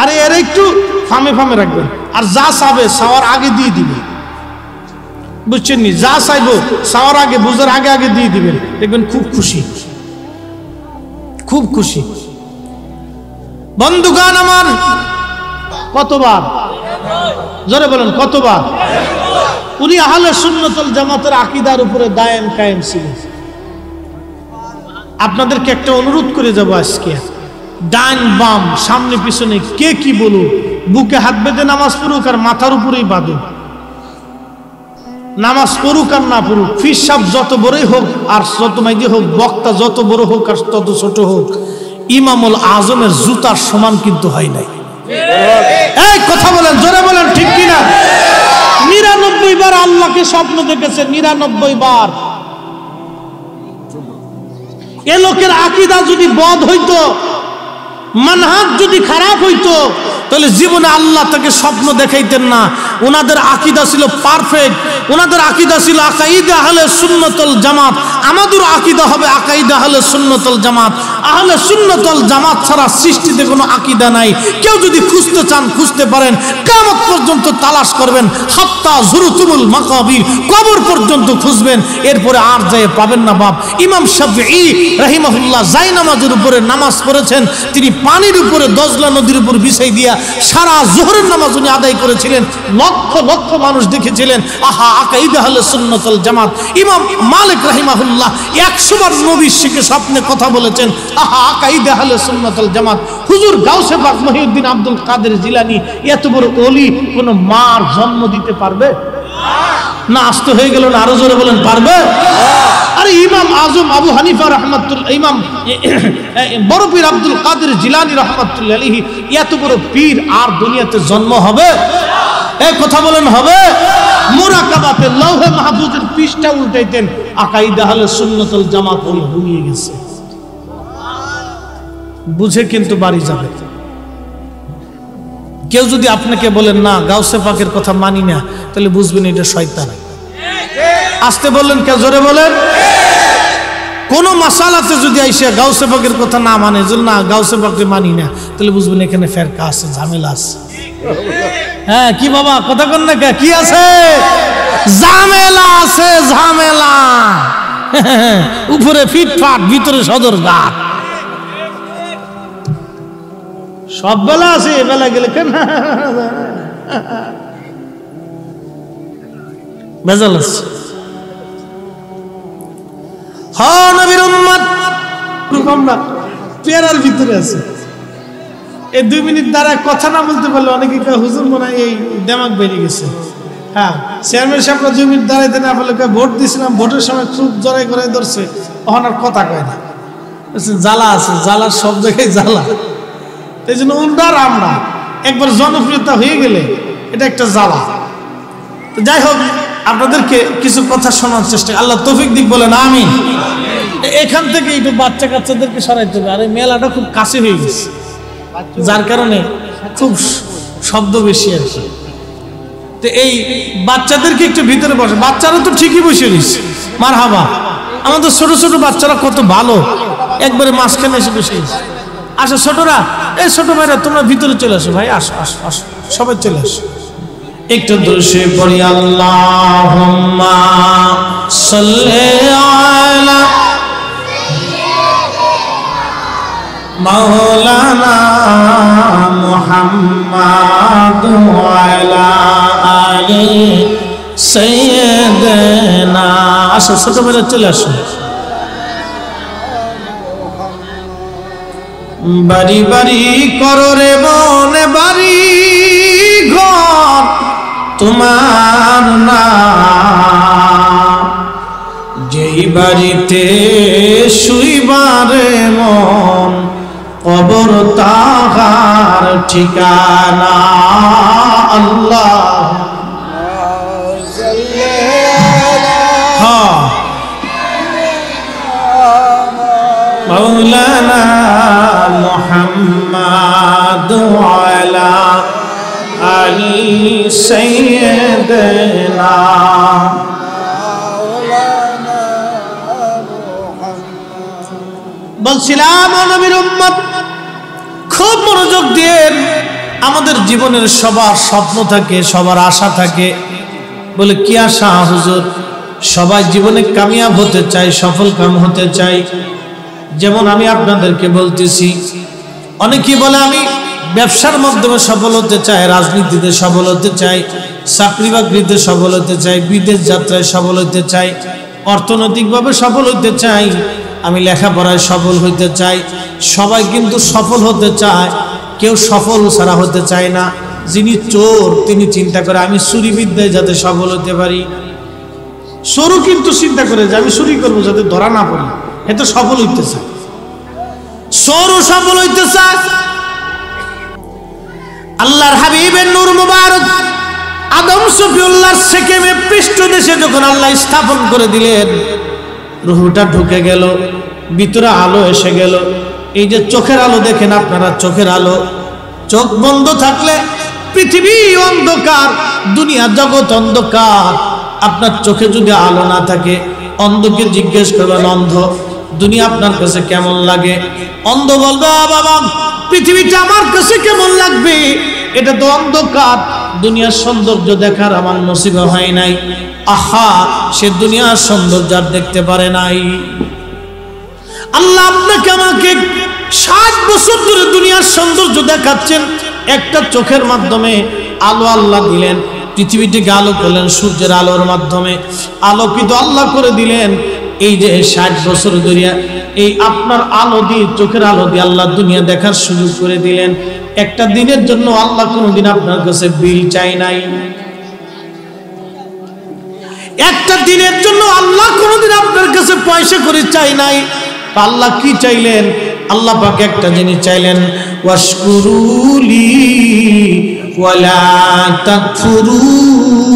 আরে এর একটু ফামে ফামে রাখবেন, আর যা চাবে চাওয়ার আগে দিয়ে দিবে, বুঝছেন নি? যা চাইবো চাওয়ার আগে, বুঝার আগে আগে দিয়ে দিবেন, দেখবেন খুব খুশি, খুব খুশি। বন্ধুগণ আমার, কতবার জোরে বলেন কতবার? উনি আহলে সুন্নাত ওয়াল জামাতের আকীদার উপরে দায়েম কায়েম ছিলেন। আপনাদেরকে একটা অনুরোধ করে যাব আজকে, ডান বাম সামনে পিছনে কে কি বলুক, বুকে হাত বেঁধে নামাজ পড়ুক আর মাথার উপরেই বাঁধুক, নামাজ পড়ুক আর না পড়ুক, ফির সাহেব যত বড়ই হোক আর যত মাইজি হোক, বক্তা যত বড় হোক আর তত ছোট হোক, ইমামুল আজমের জুতার সমান কিন্তু হয় নাই। এই কথা বলেন, জোরে বলেন, ঠিক কিনা? 99 বার আল্লাহকে স্বপ্ন দেখেছে, 99 বার। এ লোকের আকীদা যদি বদ হইতো, মানহাজ যদি খারাপ হইতো, তাহলে জীবনে আল্লাহ তাকে স্বপ্ন দেখাইতেন না। ওনাদের আকীদা ছিল পারফেক্ট, ওনাদের আকীদা ছিল আকাইদা আহলে সুন্নাত ওয়াল জামাত। আমাদের আকীদা হবে আকাইদা আহলে সুন্নাত ওয়াল জামাত। আহলে সুন্নাত ওয়াল জামাত ছাড়া সৃষ্টিতে কোনো আকীদা নাই। কেউ যদি খুঁজতে চান খুঁজতে পারেন, কিয়ামত পর্যন্ত তালাশ করবেন, হাত্তা যুরতুমুল মাকাবির, কবর পর্যন্ত খুঁজবেন, এরপরে আর যায় পাবেন না বাপ। ইমাম শাফিঈ রাহিমাহুল্লাহ জায়নামাজের উপরে নামাজ পড়েছেন, তিনি পানির উপরে দজলা নদীর উপর বিছাই দিয়া সারা যোহরের নামাজ উনি আদায় করেছিলেন, লক্ষ লক্ষ মানুষ দেখেছিলেন। আহা, আকাইদা আহলে সুন্নাত ওয়াল জামাত। ইমাম মালিক রাহিমাহুল্লাহ 100 বার নবীর শিখে স্বপ্নে কথা বলেছেন, আহা, আকাইদা আহলে সুন্নাত ওয়াল জামাত। হুজুর গাউসে পাক মহিউদ্দিন আব্দুল কাদের জিলানী এত বড় ওলি কোন মার জন্ম দিতে পারবে না? আস্ত হয়ে গেল না? আরো জোরে বলেন, পারবে? আরে ইমাম আজম আবু হানিফা রাহমাতুল্লাহ, ইমাম বড় পীর আব্দুল কাদের জিলানী রাহমাতুল্লাহ আলাইহি এত বড় পীর আর দুনিয়াতে জন্ম হবে? এই কথা বলেন, হবে? মুরাকাবাতে লৌহে মাহফুজের পৃষ্ঠা উল্টাইতেন, আকাইদা আহলে সুন্নাত ওয়াল জামাত ঘুমিয়ে গেছে। বুঝে কিন্তু বাড়ি যাবে। কেউ যদি আপনাকে বলেন না গাউসে পাকের কথা মানি না, তাহলে বুঝবেন এটা শয়তান। আসতে বললেন, কে জোরে বলেন? কোন মাসালাতে যদি আইসা গাউসে পাকের কথা না মানে, না গাউসে পাককে মানি না, তাহলে বুঝবেন এখানে ফেরকা আছে, ঝামেলা আছে। হ্যাঁ কি বাবা, কথা কন না, কি আছে? ঝামেলা আছে, ঝামেলা। উপরে ফিটফাট, ভিতরে সদর ঘাট, সব বেলা আছে। বেলা গেলে কেন বেজাল আছে। নবীর উম্মত আমরা পেয়ারার ভিতরে আছে। এই 2 মিনিট দ্বারা কথা না বলতে পারলে অনেকে হুজুর মনে হয় এই দেমাগ বেরিয়ে গেছে। হ্যাঁ, চেয়ারম্যান সাহেবরা 2 মিনিট দাঁড়াইতে না বলে ভোট দিয়েছিলাম, ভোটের সময় খুব জড়াই করে ধরছে, তখন আর কথা কয় না। জ্বালা আছে, জ্বালার সব জায়গায় জ্বালা। এই জন্য আমরা একবার জনপ্রিয়তা হয়ে গেলে এটা একটা জ্বালা। যাই হোক, আপনাদেরকে কিছু কথা শোনার চেষ্টা, আল্লাহ তৌফিক দিক, বলেন আমিন। এখান থেকে একটু বাচ্চা কাচ্চাদেরকে সরাইতে হবে। আর এই মেলাটা খুব কাছে হয়ে গেছে, যার কারণে খুব শব্দ বেশি আর কি। তো এই বাচ্চাদেরকে একটু ভিতরে বসে, বাচ্চারা তো ঠিকই বসে রয়েছে, মারহাবা। আমাদের ছোট ছোট বাচ্চারা কত ভালো, একবারে মাঝখানে এসে বসে গেছে। আসো ছোটরা, এই ছোট ভাইরা তোমরা ভিতরে চলে আসো, ভাই আসো আসো আসো, সবাই চলে আসো। একটু দরুশে পড়ি, আল্লাহুম্মা সাল্লি আলা মাওলানা মুহাম্মাদ ওয়ালা আলি সাইয়্যিদিনা। আসো ছোট বেলা চলে আসো। বাড়ি বাড়ি করো রে বনে বাড়ি ঘর তোমার না, যেই বাড়িতে শুইবারে মন কবর তাহার ঠিকানা। আল্লাহ মাওলানা মুহাম্মাদ ওয়ালা আলি সাইয়্যিদিনা। বলছিলাম নবীর উম্মত খুব মনোযোগ দিয়ে, আমাদের জীবনের সবার স্বপ্ন থাকে, সবার আশা থাকে। বলে কি আশা হুজুর? সবাই জীবনে কামিয়াব হতে চায়, সফল কাম হতে চায়। যেমন আমি আপনাদেরকে বলতেছি, অনেকেই বলে আমি ব্যবসার মাধ্যমে সফল হতে চাই, রাজনীতিতে সফল হতে চাই, চাকরি বাকরিতে সফল হতে চাই, বিদেশ যাত্রায় সফল হতে চাই, অর্থনৈতিকভাবে সফল হতে চাই, আমি লেখাপড়ায় সফল হতে চাই। সবাই কিন্তু সফল হতে চায়, কেউ সফল ছাড়া হতে চায় না। যিনি চোর তিনি চিন্তা করে আমি চুরি বিদ্যায় যাতে সফল হতে পারি। চোরও কিন্তু চিন্তা করে যে আমি চুরি করবো যাতে ধরা না পড়ি, এ তো সফল হইতে চায়। চোরও সফল হইতে চায়। আল্লাহর হাবিবের নূর মুবারক আদম শফিউল্লাহর সেকেমে পৃষ্ঠদেশে যখন আল্লাহ স্থাপন করে দিলেন, রুহটা ঢুকে গেল, ভিতরে আলো এসে গেল। এই যে চোখের আলো দেখেন আপনারা, চোখের আলো, চোখ বন্ধ থাকলে পৃথিবী অন্ধকার, দুনিয়া জগৎ অন্ধকার। আপনার চোখে যদি আলো না থাকে, অন্ধকে জিজ্ঞেস করবেন অন্ধ দুনিয়া আপনার কাছে কেমন লাগে? অন্ধ বলবে বাবা পৃথিবীটা আমার কাছে কেমন লাগবে, এটা তো অন্ধকার, দুনিয়ার সৌন্দর্য দেখার আমার নসিব হয় নাই। আহা, সে দুনিয়ার সৌন্দর্য আর দেখতে পারে নাই। আল্লাহ আপনাকে আমাকে 60 বছর ধরে দুনিয়ার সৌন্দর্য দেখাচ্ছেন, একটা চোখের মাধ্যমে আলো আল্লাহ দিলেন, পৃথিবীটিকে আলো করলেন সূর্যের আলোর মাধ্যমে, আলোকিত আল্লাহ করে দিলেন। এই যে 60 বছর ধরে এই আপনার আলো দিয়ে, চোখের আলো দিয়ে আল্লাহ দুনিয়া দেখার সুযোগ করে দিলেন। একটা দিনের জন্য আল্লাহ কোনোদিন আপনার কাছে বিল চাই নাই। একটা দিনের জন্য আল্লাহ কোনোদিন আপনার কাছে পয়সা করে চাই নাই। আল্লাহ কি চাইলেন? আল্লাহ পাক একটা জিনিস চাইলেন, ওয়াশকুরুলি ওয়ালা তাকফুরুন।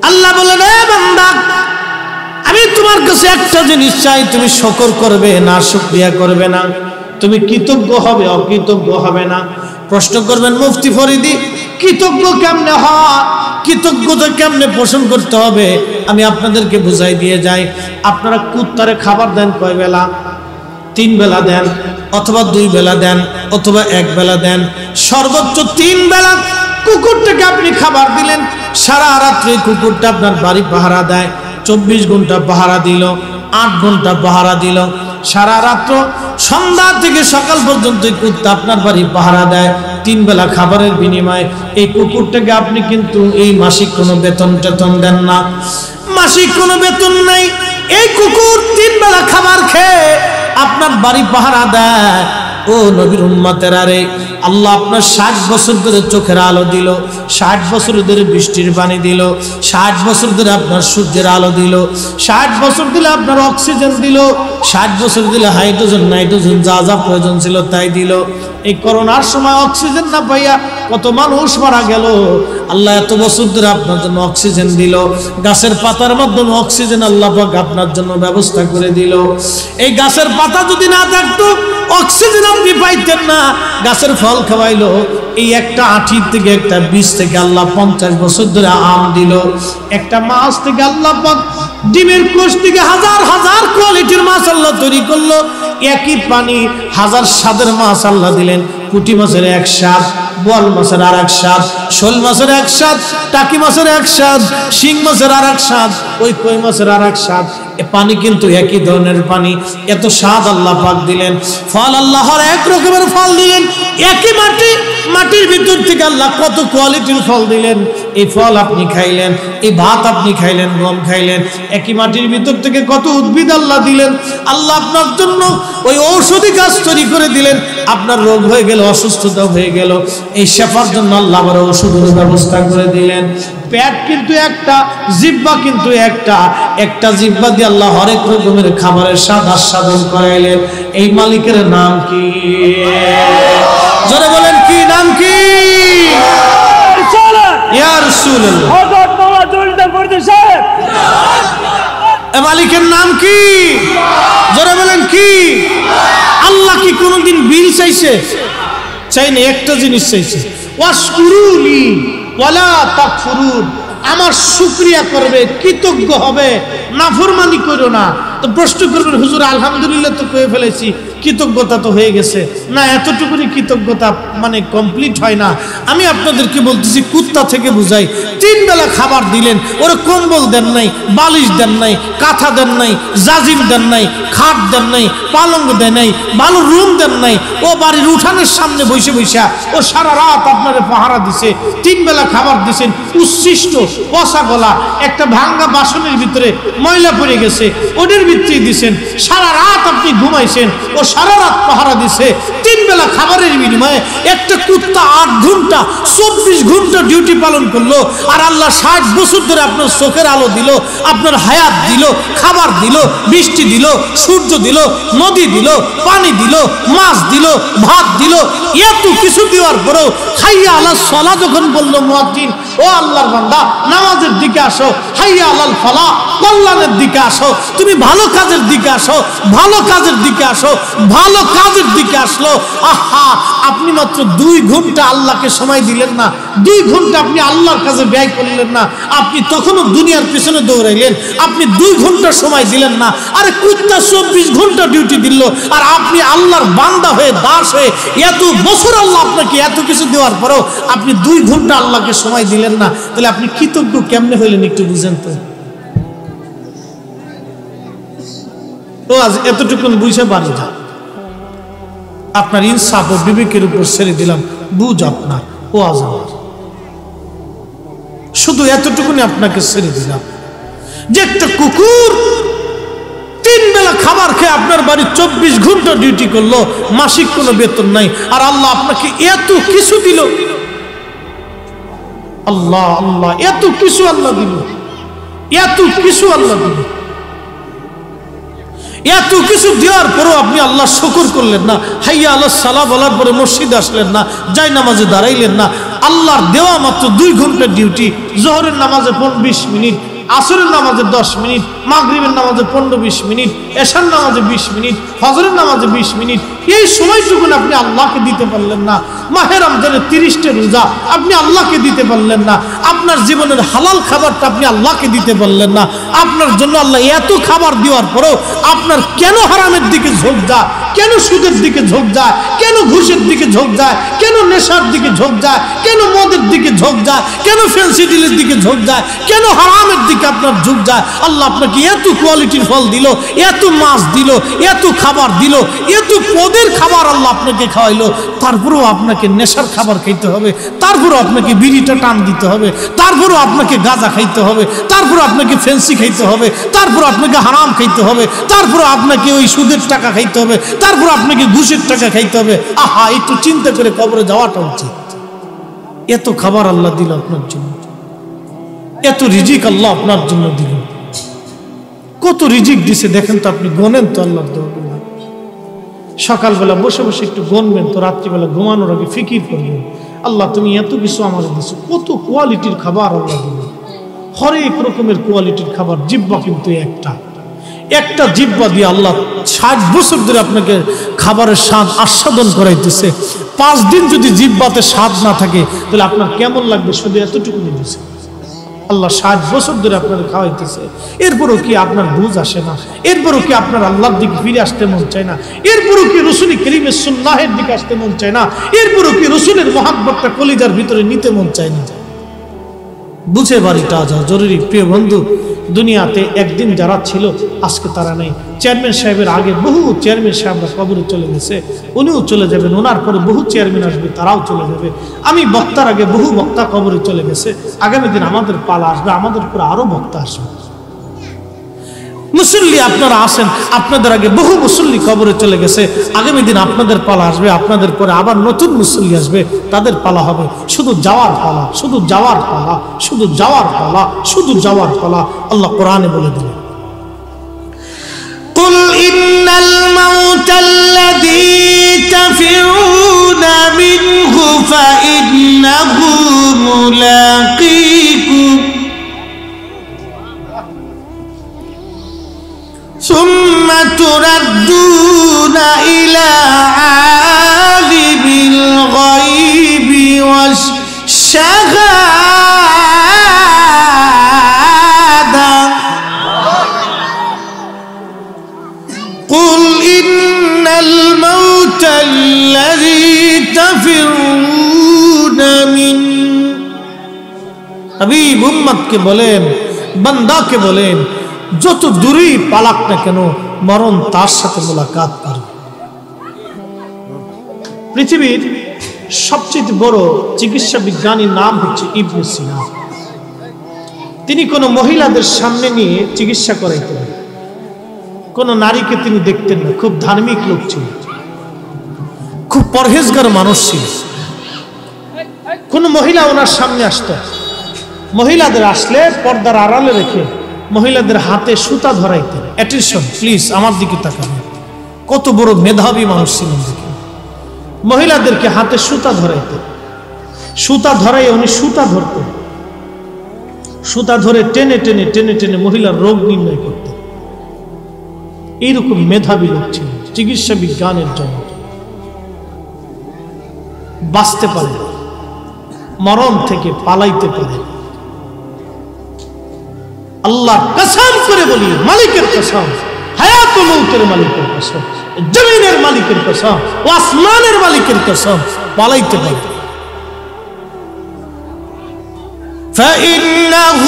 আল্লাহ বলেন, এ বান্দা আমি তোমার কাছে একটা জিনিস চাই, তুমি শুকর করবে না, শুকরিয়া করবে না, তুমি কৃতজ্ঞ হবে, অকৃতজ্ঞ হবে না। প্রশ্ন করবেন মুফতি ফরিদি কৃতজ্ঞ কেমনে হয়, কৃতজ্ঞতা কেমনে পোষণ করতে হবে? আমি আপনাদেরকে বুঝাই দিয়ে যাই। আপনারা কুত্তারে খাবার দেন কয় বেলা? 3 বেলা দেন, অথবা 2 বেলা দেন, অথবা 1 বেলা দেন, সর্বোচ্চ 3 বেলা কুকুরটাকে আপনি খাবার দিলেন। সারা রাত্রে কুকুরটা আপনার বাড়ি পাহারা দেয়, 24 ঘন্টা পাহারা দিল, 8 ঘন্টা পাহারা দিল, সারা রাত্র সন্ধ্যা থেকে সকাল পর্যন্ত কুকুরটা আপনার বাড়ি পাহারা দেয় 3 বেলা খাবারের বিনিময়ে। এই কুকুরটাকে আপনি কিন্তু এই মাসিক কোনো বেতন টেতন দেন না, মাসিক কোনো বেতন নেই। এই কুকুর 3 বেলা খাবার খেয়ে আপনার বাড়ি পাহারা দেয়। ও নবীর উম্মতের, আরে আল্লাহ আপনার 60 বছর ধরে চোখের আলো দিল, 60 বছর ধরে বৃষ্টির পানি দিল, 60 বছর ধরে আপনার সূর্যের আলো দিল, 60 বছর দিলে আপনার অক্সিজেন দিল, 60 বছর দিলে হাইড্রোজেন নাইট্রোজেন যা যা প্রয়োজন ছিল তাই দিল। এই করোনার সময় অক্সিজেন না পাইয়া কত মানুষ মারা গেল। আল্লাহ এত বছর ধরে আপনার জন্য অক্সিজেন দিল, গাছের পাতার মাধ্যমে অক্সিজেন আল্লাহ পাক আপনার জন্য ব্যবস্থা করে দিল। এই গাছের পাতা যদি না থাকতো অক্সিজেন আপনি পাইতেন না। গাছের ফল খাওয়াইলো, এই একটা আঁটি থেকে, একটা বীজ থেকে আল্লাহ 50 বছর ধরে আম দিল। একটা মাছ থেকে আল্লাহ পাক ডিমের কোষ থেকে হাজার হাজার কোয়ালিটির মাছ আল্লাহ তৈরি করলো। একই পানি হাজার স্বাদের মাছ আল্লাহ দিলেন। পুঁটি মাছের 1 স্বাদ, বোয়াল মাছের আর এক স্বাদ, শোল মাছের এক স্বাদ, টাকি মাছের এক স্বাদ, শিং মাছের আর এক স্বাদ, ওই কই মাছের আর এক স্বাদ। পানি কিন্তু একই ধরনের পানি, এত স্বাদ আল্লাহ পাক দিলেন। ফল আল্লাহর এক রকমের ফল দিলেন, একই মাটি, মাটির ভিতর থেকে আল্লাহ কত কোয়ালিটির ফল দিলেন। এই ফল আপনি খাইলেন, এই ভাত আপনি খাইলেন, গম খাইলেন, একই মাটির ভিতর থেকে কত উদ্ভিদ আল্লাহ দিলেন। আল্লাহ আপনার জন্য ওই ঔষধি গাছ তৈরি করে দিলেন। আপনার রোগ হয়ে গেল, অসুস্থতা হয়ে গেল, এই শেফার জন্য আল্লাহ আবার ওষুধের ব্যবস্থা করে দিলেন। পেট কিন্তু একটা, জিহ্বা কিন্তু একটা, একটা জিহ্বা দিয়ে আল্লাহ হরেক রকমের খাবারের স্বাদ আস্বাদন করাইলেন। এই মালিকের নাম কি? জোরে বলেন, কি নাম কি? ইয়া রাসূলুল্লাহ, এই মালিকের নাম কি? জোরে বলেন কি? আল্লাহ কি কোনদিন বিল চাইছে? চাই না, একটা জিনিস চাইছে, ওয়াশকুরুলি ওয়ালা তাকফুরুন, আমার শুকরিয়া করবে, কৃতজ্ঞ হবে, নাফরমানি করো না। তো প্রশ্ন করবেন, হুজুর আলহামদুলিল্লাহ তো কয়ে ফেলেছি, কৃতজ্ঞতা তো হয়ে গেছে। না, এতটুকুনি কৃতজ্ঞতা মানে কমপ্লিট হয় না। আমি আপনাদেরকে বলতেছি, কুত্তা থেকে বুঝাই, 3 বেলা খাবার দিলেন, ওরা কম্বল দেন নাই, বালিশ দেন নাই, কাঁথা দেন নাই, জাজিম দেন নাই, খাট দেন নাই, পালঙ্গ দেন নাই, ভালো রুম দেন নাই, ও বাড়ির উঠানের সামনে বসে বসে ও সারা রাত আপনারে পাহারা দিছে, 3 বেলা খাবার দিছেন, উচ্ছিষ্ট পচা গলা একটা ভাঙ্গা বাসনের ভিতরে ময়লা পড়ে গেছে, ওদের ভিতরেই দিছেন, সারা রাত আপনি ঘুমাইছেন, ও সারা রাত পাহারা দিছে। 3 বেলা খাবারের বিনিময়ে একটা কুত্তা 8 ঘন্টা 24 ঘন্টা ডিউটি পালন করলো। আর আল্লাহ 60 বছর ধরে আপনার চোখের আলো দিল, আপনার হায়াত দিল, খাবার দিল, বৃষ্টি দিল, সূর্য দিল, নদী দিল, পানি দিল, মাছ দিল, ভাত দিল। এত কিছু দেওয়ার পরেও হাইয়া আলাস সালাহ যখন বলল মুয়াজ্জিন, ও আল্লাহর বান্দা নামাজের দিকে আসো, হাইয়া আলাল ফালাহ, কল্যাণের দিকে আসো, তুমি ভালো কাজের দিকে আসো, ভালো কাজের দিকে আসো, ভালো কাজের দিকে আসলো। আহা, আপনি মাত্র 2 ঘন্টা আল্লাহকে সময় দিলেন না, 2 ঘন্টা আপনি আল্লাহর কাছে ব্যয় করলেন না, আপনি তখনও দুনিয়ার পিছনে দৌড়াইলেন, আপনি 2 ঘন্টা সময় দিলেন না। আরে কুত্তা 24 ঘন্টা ডিউটি দিল, আর আপনি আল্লাহর বান্দা হয়ে, দাস হয়ে, এত বছর আল্লাহ আপনাকে এত কিছু দেওয়ার পরেও আপনি 2 ঘন্টা আল্লাহকে সময় দিলেন না। তাহলে আপনি কৃতজ্ঞ কেমনে হইলেন একটু বুঝেন তো। ও আজ এতটুকুন বুঝে পারি না, আপনার ইনসাফ ও বিবেকের উপর ছেড়ে দিলাম, বুঝ আপনার, ও আজ আমার, শুধু এতটুকুনি আপনাকে ছেড়ে দিলাম যে একটা কুকুর 3 বেলা খাবার খেয়ে আপনার বাড়ি 24 ঘন্টা ডিউটি করলো, মাসিক কোনো বেতন নাই, আর আল্লাহ আপনাকে এত কিছু দিল। আল্লাহ আল্লাহ, এত কিছু আল্লাহ দিল, এত কিছু আল্লাহ দিল। এত কিছু দেওয়ার পরেও আপনি আল্লাহ শুকর করলেন না, হাইয়া আলাস সালাহ বলার পরে মসজিদে আসলেন না, যাই নামাজে দাঁড়াইলেন না। আল্লাহর দেওয়া মাত্র 2 ঘন্টা ডিউটি, জোহরের নামাজে 20 মিনিট, আসরের নামাজে 10 মিনিট, মাগরিবের নামাজে 15-20 মিনিট, এশার নামাজে 20 মিনিট, ফজরের নামাজে 20 মিনিট, এই সময়টুকু আপনি আল্লাহকে দিতে পারলেন না। মাহে রমজানের 30টা রোজা আপনি আল্লাহকে দিতে পারলেন না। আপনার জীবনের হালাল খাবারটা আপনি আল্লাহকে দিতে পারলেন না। আপনার জন্য আল্লাহ এত খাবার দেওয়ার পরেও আপনার কেন হারামের দিকে ঝোঁক যায়, কেন সুদের দিকে ঝোঁক যায়, কেন ঘুষের দিকে ঝোঁক যায়, কেন নেশার দিকে ঝোঁক যায়, কেন মদের দিকে ঝোঁক যায়, কেন ফ্যান্সি ডিলের দিকে ঝোঁক যায়, কেন হারামের দিকে আপনার ঝোঁক যায়? আল্লাহ আপনাকে এত কোয়ালিটির ফল দিল, এত মাছ দিল, এত খাবার দিল, এত পদের খাবার আল্লাহ আপনাকে খাওয়াইলো, তারপরেও আপনাকে নেশার খাবার খাইতে হবে, তারপরেও আপনাকে বিড়িটা টান দিতে হবে, তারপরেও আপনাকে গাঁজা খাইতে হবে, তারপরে আপনাকে ফ্যান্সি খাইতে হবে, তারপরে আপনাকে হারাম খাইতে হবে, তারপরে আপনাকে ওই সুদের টাকা খাইতে হবে, তারপর আপনাকে ঘুষের টাকা খাইতে হবে। আহা, একটু চিন্তা করে কবরে যাওয়াটা উচিত। এত খাবার আল্লাহ দিল আপনার জন্য, এত রিজিক আল্লাহ আপনার জন্য দিল। কত রিজিক দিছে দেখেন তো, আপনি গনেন তো আল্লাহর দেওয়া। সকালবেলা বসে বসে একটু গনবেন তো, রাত্রিবেলা ঘুমানোর আগে ফিকির করবেন, আল্লাহ তুমি এত কিছু আমার দিছো, কত কোয়ালিটির খাবার আল্লাহ দিল, হরেক রকমের কোয়ালিটির খাবার। জিহ্বা কিন্তু একটা জিহ্বা দিয়ে আল্লাহ 60 বছর ধরে আপনাকে খাবারের স্বাদ আস্বাদন করাইতেছে। 5 দিন যদি জিহ্বাতে স্বাদ না থাকে তাহলে আপনার কেমন লাগবে? শুধু এতটুকু দিয়েছে, আল্লাহ 60 বছর ধরে আপনার খাওয়াইতেছে, এরপরও কি আপনার বুঝ আসে না? এরপরও কি আপনার আল্লাহর দিকে ফিরে আসতে মন চায় না? এরপরও কি রাসূল কারীমের সুন্নাহের দিকে আসতে মন চায় না? এরপরও কি রাসূলের মহব্বতটা কলিজার ভিতরে নিতে মন চায় না? বুঝে বাড়িটা যাওয়া জরুরি। প্রিয় বন্ধু, দুনিয়াতে একদিন যারা ছিল আজকে তারা নেই। চেয়ারম্যান সাহেবের আগে বহু চেয়ারম্যান সাহেবরা কবরে চলে গেছে, উনিও চলে যাবেন। ওনার পরে বহু চেয়ারম্যান আসবে, তারাও চলে যাবে। আমি বক্তার আগে বহু বক্তা কবরে চলে গেছে, আগামী দিন আমাদের পালা আসবে, আমাদের পরে আরো বক্তা আসবে। মুসল্লি আপনারা আসেন, আপনাদের আগে বহু মুসল্লি কবরে চলে গেছে, আগামী দিন আপনাদের পালা আসবে, আপনাদের পরে আবার নতুন মুসল্লি আসবে, তাদের পালা হবে। শুধু যাওয়ার পালা, শুধু যাওয়ার পালা, শুধু যাওয়ার পালা, শুধু যাওয়ার পালা। আল্লাহ কোরআনে বলে দিলেন, কুল ইন্নাল মাউতাল্লাযী তাফিরুনা মিনহু ফাইন্নাহু মুলাকীকুম ثم تردون إلى عالم الغيب والشهادة قل إن الموت الذي تفرون منه হাবিব উম্মতকে বলেন, বান্দাকে বলেন, যত দূরেই পালাক না কেন মরণ তার সাথে মোলাকাত করবে। পৃথিবীর সবচেয়ে বড় চিকিৎসা বিজ্ঞানীর নাম হচ্ছে ইবনে সিনা। তিনি কোনো মহিলাদের সামনে নিয়ে চিকিৎসা করাইতেন, কোনো নারীকে তিনি দেখতেন না। খুব ধার্মিক লোক ছিল, খুব পরহেজগার মানুষ ছিল। কোন মহিলা ওনার সামনে আসতো, মহিলাদের আসলে পর্দার আড়ালে রেখে মহিলাদের হাতে সুতা ধরাইতেন। অ্যাটেনশন প্লিজ, আমার দিকে তাকাবেন, কত বড় মেধাবী মানুষ ছিলেন। মহিলাদেরকে হাতে সুতা ধরাইতেন, সুতা ধরাই উনি সুতা ধরতেন, সুতা ধরে টেনে টেনে টেনে টেনে মহিলার রোগ নির্ণয় করতেন। এইরকম মেধাবী লোক ছিলেন, চিকিৎসা বিজ্ঞানের জন্য বাঁচতে পারে, মরণ থেকে পালাইতে পারে। আল্লাহর কসম করে বলি, মালিকের কসম, হায়াত ও মৌতের মালিকের কসম, জমিনের মালিকের কসম, আসমানের মালিকের কসম, পালাইতে পারে। فإنه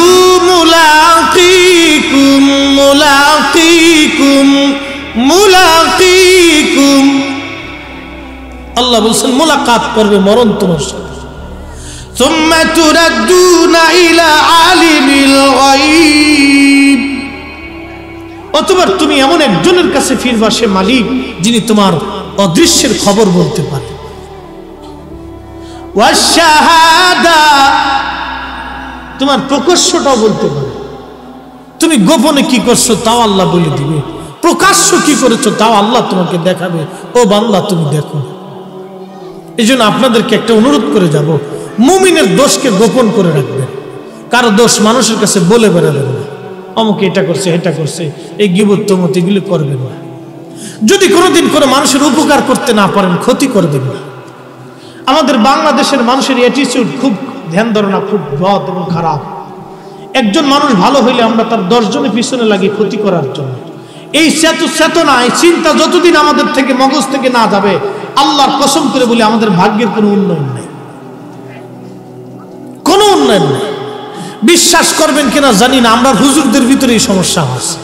ملاقيكم ملاقيكم ملاقيكم আল্লাহ বলছেন মুলাকাত করবে মরণ তোমার সাথে। ثم تردون إلى عالم الغيب অতঃপর তুমি এমন একজনের কাছে ফিরবা, সে মালিক যিনি তোমার অদৃশ্যের খবর বলতে পারে। ওয়াশহাদা তোমার প্রকাশ্যটাও বলতে পারে। তুমি গোপনে কি করছো তাও আল্লাহ বলে দিবে, প্রকাশ্য কি করেছো তাও আল্লাহ তোমাকে দেখাবে। ও বান্দা তুমি দেখো। এই জন্য আপনাদেরকে একটা অনুরোধ করে যাব, মুমিনের দোষকে গোপন করে রাখবেন। কারো দোষ মানুষের কাছে বলে বেড়াবেন না, অমুকে এটা করছে এটা করছে, এই গীবত তমত এগুলি করবেন না। যদি কোনোদিন কোনো মানুষের উপকার করতে না পারেন, ক্ষতি করবেন না। আমাদের বাংলাদেশের মানুষের অ্যাটিটিউড খুব ধ্যান ধারণা খুব বদ এবং খারাপ। একজন মানুষ ভালো হইলে আমরা তার 10 জনের পিছনে লাগি ক্ষতি করার জন্য। এই চেতনা, এই চিন্তা যতদিন আমাদের থেকে মগজ থেকে না যাবে, আল্লাহর কসম করে বলি আমাদের ভাগ্যের কোনো উন্নয়ন নেই, কোনো উন্নয়ন নেই। বিশ্বাস করবেন কিনা জানি না, আমরা হুজুরদের ভিতরে এই সমস্যা আছে।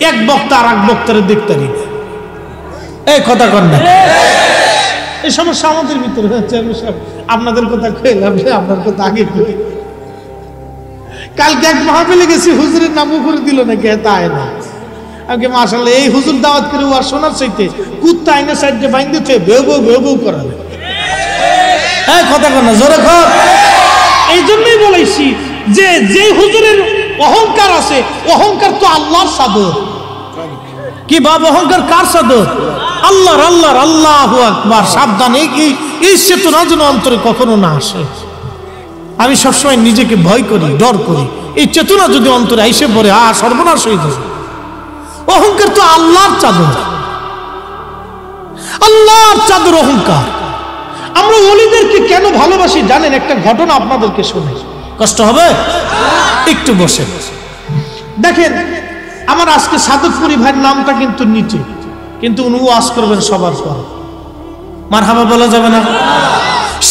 এক বক্তা আর এক বক্তারে দেখতারি, এই কথা কর না, এই সমস্যা আমাদের ভিতরে হচ্ছে। আপনাদের কথা কইলাম, আপনার কথা আগে কই। কালকে এক মাহফিলে গেছি, হুজুরের নাম করে দিল নাকি, তা আয় না। আমি মাশাআল্লাহ, এই হুজুর দাওয়াত করে ওয়ার শোনার চাইতে কুত্তা আইনা সাইডে বাইন্ধেছে বেউ বেউ করাবে। এই কথা কর না, জোরে কর। এই জন্যই বলেছি যে যে হুজুরের অহংকার আছে, অহংকার তো আল্লাহর সাদর। কি বাবা, অহংকার কার সাদর? আল্লাহর। আল্লাহর। আল্লাহু আকবার। সাবধান, এই চেতনা যেন অন্তরে কখনো না আসে। আমি সবসময় নিজেকে ভয় করি, ডর করি। এই চেতনা যদি অন্তরে আইসে পড়ে, সর্বনাশ হয়ে যাবে। অহংকার তো আল্লাহর চাদর, আল্লাহর চাদর অহংকার। আমরা ওলিদেরকে কেন ভালোবাসি জানেন? একটা ঘটনা আপনাদেরকে শুনে কষ্ট হবে। একটু বসে দেখেন। আমার আজকে সাদতপুরি ভাইয়ের নামটা কিন্তু নিচে, কিন্তু উনি ওয়াজ করবেন সবার পর, মারহাবা বলা যাবে না,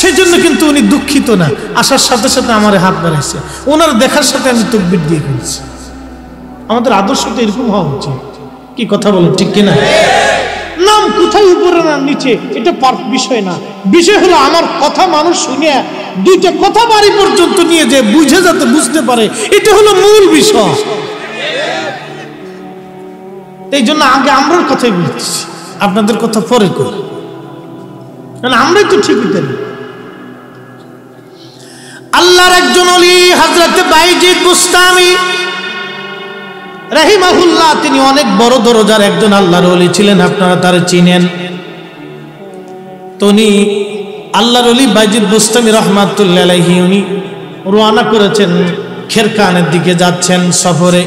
সেজন্য কিন্তু উনি দুঃখিত না। আসার সাথে সাথে আমার হাত বাড়াইছে, ওনার দেখার সাথে আমি তাকবীর দিয়ে ফেলছি। আমাদের আদর্শ তো এরকম হওয়া উচিত, কি কথা বলেন ঠিক কিনা? নাম কোথায় উপরে না নিচে এটা বিষয় না, বিষয় হলো আমার কথা মানুষ শুনে দুইটা কথা বাড়ি পর্যন্ত নিয়ে যে বুঝে যাতে বুঝতে পারে, এটা হলো মূল বিষয়। এই জন্য আগে আমরার কথাই বলছি, আপনাদের কথা পরে করি, কারণ আমরাই তো ঠিকই জানি। আল্লাহর একজন ওলি হযরত বাইজিদ বুস্তামি রাহিমাহুল্লাহ, তিনি অনেক বড় দরজার একজন আল্লাহর ওলি ছিলেন, আপনারা তারে চিনেন। তিনি আল্লাহর ওলি বাইজিদ বুস্তামি রাহমাতুল্লাহি আলাইহি, উনি রওনা করেছেন খেরকানের দিকে, যাচ্ছেন সফরে।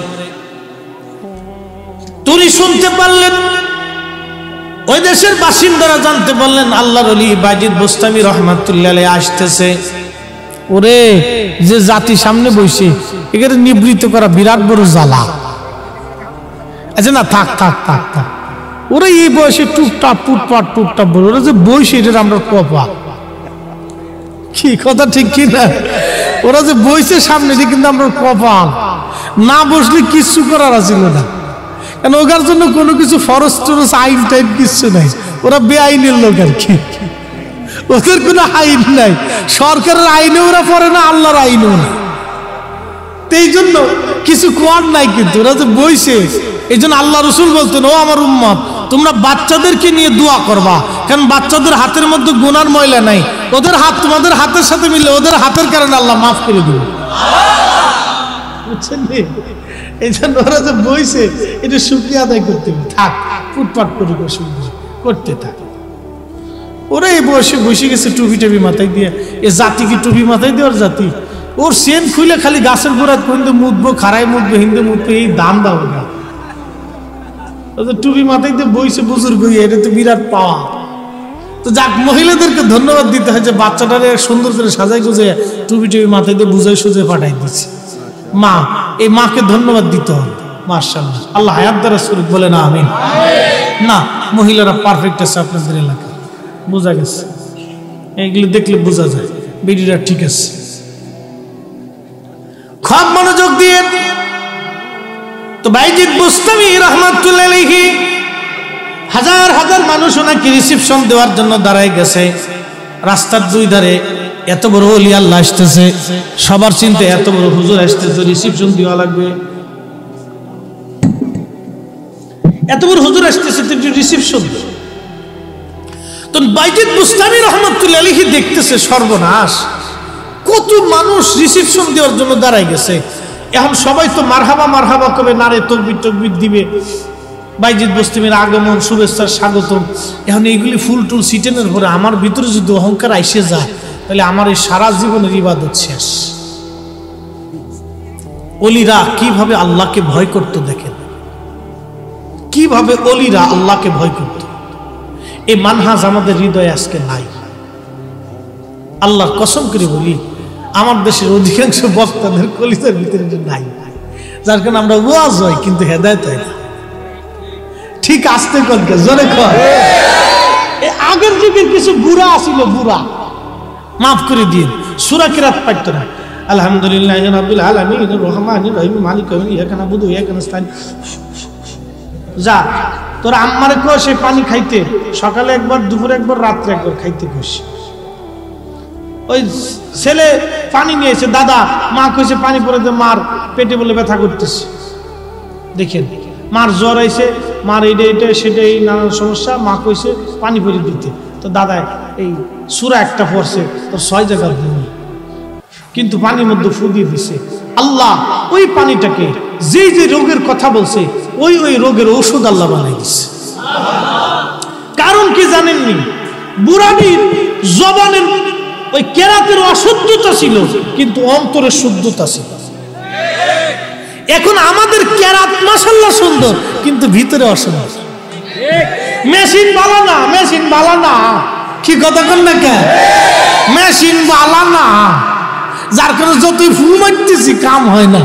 তিনি শুনতে পারলেন, ওই দেশের বাসিন্দারা জানতে পারলেন আল্লাহর ওলি বাইজিদ বুস্তামি রাহমাতুল্লাহি আলাইহি আসতেছে। ওরে যে জাতি সামনে বসে এখানে নিবৃত্ত করা বিরাট বড় জ্বালা। আচ্ছা না, থাক থাক থাক থাক, ওরা এই বয়সে টুকটাপ টুটপাট টুকটাপ বলে, ওরা যে বয়সে এটা আমরা কপা, কি কথা ঠিক কি না? ওরা যে বইছে সামনে দিয়ে কিন্তু আমরা কপাল, না বসলে কিচ্ছু করার ছিল না, কারণ ওগার জন্য কোনো কিছু ফরজ টরজ আইন টাইন কিচ্ছু নাই, ওরা বেআইনের লোক আর কি, ওদের কোনো আইন নাই, সরকারের আইনে ওরা পড়ে না, আল্লাহর আইনেও না। এই জন্য কিছু কোয়ার নাই, কিন্তু ওরা যে বইছে। এই জন্য আল্লাহ রসুল বলতেন, ও আমার উম্মত, তোমরা বাচ্চাদেরকে নিয়ে দোয়া করবা, কারণ বাচ্চাদের হাতের মধ্যে গুনার ময়লা নাই, ওদের হাত তোমাদের হাতের সাথে মিলে ওদের হাতের কারণে আল্লাহ মাফ করে দিবে, বুঝছেন? এই জন্য ওরা যে বইছে এটা শুকরিয়া আদায় করতে হবে, থাক ফুটপাট করে করতে থাক। ওরা এই বয়সে বসে গেছে টুপি টুপি মাথায় দিয়ে, এ জাতি কি টুপি মাথায় দেওয়ার জাতি? ওর সেন খুলে খালি গাছের গোড়া কিন্তু মুদবো, খারাই মুদবো, হিন্দু মুদবো, এই দাম দাও না। টুপি মাথায় দিয়ে বইছে বুজুর্গ, এটা তো বিরাট পাওয়া। তো যাক, মহিলাদেরকে ধন্যবাদ দিতে হয় যে বাচ্চাটারে সুন্দর করে সাজাই গুজে টুপি টুপি মাথায় দিয়ে বুঝাই সুজে পাঠাই দিচ্ছে। মা, এই মাকে ধন্যবাদ দিতে হবে, মাশাআল্লাহ, আল্লাহ হায়াত দ্বারা শরীফ বলে না আমিন। না, মহিলারা পারফেক্ট আছে আপনাদের এলাকায়, বোঝা গেছে, এইগুলো দেখলে বোঝা যায় বিডিরা ঠিক আছে। খুব মনোযোগ দিয়ে তো বাইজিদ বুস্তামি রাহমাতুল্লাহি আলাইহি, হাজার হাজার মানুষ ওনাকে রিসিপশন দেওয়ার জন্য দাঁড়ায় গেছে। রাস্তার দুই ধারে এত বড় ওলি আল্লাহ আসতেছে, সবার চিন্তা এত বড় হুজুর আসতেছে, রিসিপশন দেওয়া লাগবে, এত বড় হুজুর আসতেছে তো রিসিপশন। তো বাইজিদ বুস্তামি রাহমাতুল্লাহি আলাইহি দেখতেছে সর্বনাশ, কত মানুষ রিসিপশন দেওয়ার জন্য দাঁড়ায় গেছে। এখন সবাই তো মারহাবা মারহাবা করে নারে তাকবীর তাকবীর দিবে, বাইজিদ বুস্তামির আগমন, শুভেচ্ছা, স্বাগতম। এখন এইগুলি ফুল টুল সিটেনের পরে আমার ভিতরে যদি অহংকার আইসে যায়, তাহলে আমার এই সারা জীবনের ইবাদত শেষ। ওলিরা কিভাবে আল্লাহকে ভয় করত দেখেন, কিভাবে ওলিরা আল্লাহকে ভয় করত। এই মানহাজ আমাদের হৃদয়ে আজকে নাই। আল্লাহর কসম করে বলি, আমার দেশের অধিকাংশ বক্তাদের কলিজার ভিতরে নাই, যার কারণে আমরা ওয়াজ হয় কিন্তু হেদায়েত হয় না। ঠিক আসতে কলকে জোরে কর। এই আগের যুগের কিছু বুড়া আসিল, বুড়া মাফ করে দিন, সূরা কিরাত পারত না। আলহামদুলিল্লাহি রাব্বিল আলামিন আর রহমানির রহিম মালিক ইয়াকা নাবুদু ওয়া ইয়াকা নাস্তাইন। যা তোর আম্মারে কো সে পানি খাইতে, সকালে একবার, দুপুরে একবার, রাত্রে একবার খাইতে কইস। ওই ছেলে পানি নিয়েছে, দাদা মা কইছে পানি পরে দে, মার পেটে বলে ব্যথা করতেছে। দেখেন, মার জ্বর আইছে, মার এইটা এটা সেটা, এই নানান সমস্যা, মা কইছে পানি পরে দিতে। তো দাদা এই সূরা একটা পড়ছে, তোর 6 জায়গার ভূমি, কিন্তু পানির মধ্যে ফু দিয়ে দিছে। আল্লাহ ওই পানিটাকে যে যে রোগের কথা বলছে, ওই ওই রোগের ঔষধ আল্লাহ বানাই দিচ্ছে। কারণ কি জানেননি? বুড়াটির জবানের ওই কেরাতের অশুদ্ধতা ছিল, কিন্তু অন্তরের শুদ্ধতা ছিল। এখন আমাদের কেরাত মাশাআল্লাহ সুন্দর, কিন্তু ভিতরে অসুন্দর। মেশিন বালা না, মেশিন বালা না, কি কথা কন না কে? মেশিন বালা না, যার কারণে যতই ফু মারতেছি কাম হয় না।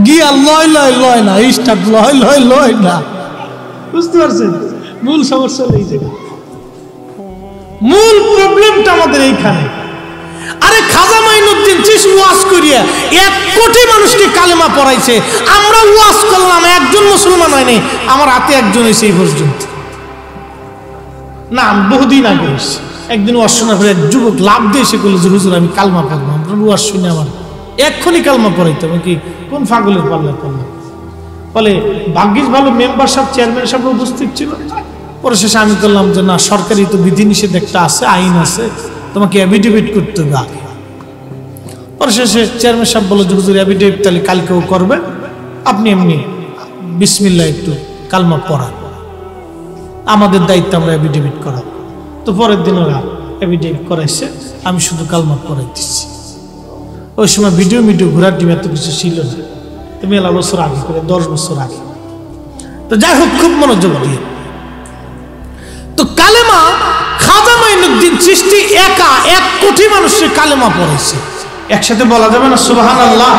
গিয়া লয় লয় লয় না, স্টার্ট লয় লয় লয় না। বুঝতে পারছেন মূল সমস্যা এই জায়গা, মূল প্রবলেমটা আমাদের এইখানে। আরে খাজা মাইনুদ্দিন চিশতি ওয়াজ করিয়া 1 কোটি মানুষকে কালেমা পড়াইছে, আমরা ওয়াজ করলাম একজন মুসলমান হয়নি, আমার হাতে একজন হয়েছে এই পর্যন্ত। না বহুদিন আগে হয়েছে, একদিন ওয়াজ শোনার পরে এক যুবক লাভ দিয়ে এসে করলো যে হুজুর আমি কালমা পড়বো। আমরা ওয়াজ শুনে আমার এক্ষুনি কালমা পড়াইতে হবে কি, কোন ফাগলের পাল্লা পড়লাম। বলে ভাগ্যিস ভালো মেম্বার সাহেব চেয়ারম্যান সাহেব উপস্থিত ছিল। পরে শেষে আমি করলাম যে না, সরকারি তো বিধিনিষেধ একটা আছে, আইন আছে, তোমাকে অ্যাফিডেভিট করতে হবে আগে। পরে শেষে চেয়ারম্যান সাহেব বলল যে হুজুর অ্যাফিডেভিট তাহলে কালকেও করবে, আপনি এমনি বিসমিল্লাহ একটু কালমা পড়ান, আমাদের দায়িত্ব আমরা অ্যাফিডেভিট করাবো। তো পরের দিন ওরা অ্যাফিডেভিট করাইছে, আমি শুধু কালমা পড়াই দিচ্ছি। ওই সময় ভিডিও ঘোরার টিম এত কিছু ছিল না, তো মেলা বছর আগে করে 10 বছর আগে। তো যাই হোক খুব মনোযোগ দিয়ে, তো কালেমা খাজা মাইনুদ্দিন চিশতি একা 1 কোটি মানুষের কালেমা পড়াইছে। একসাথে বলা যাবে না সুবহানাল্লাহ?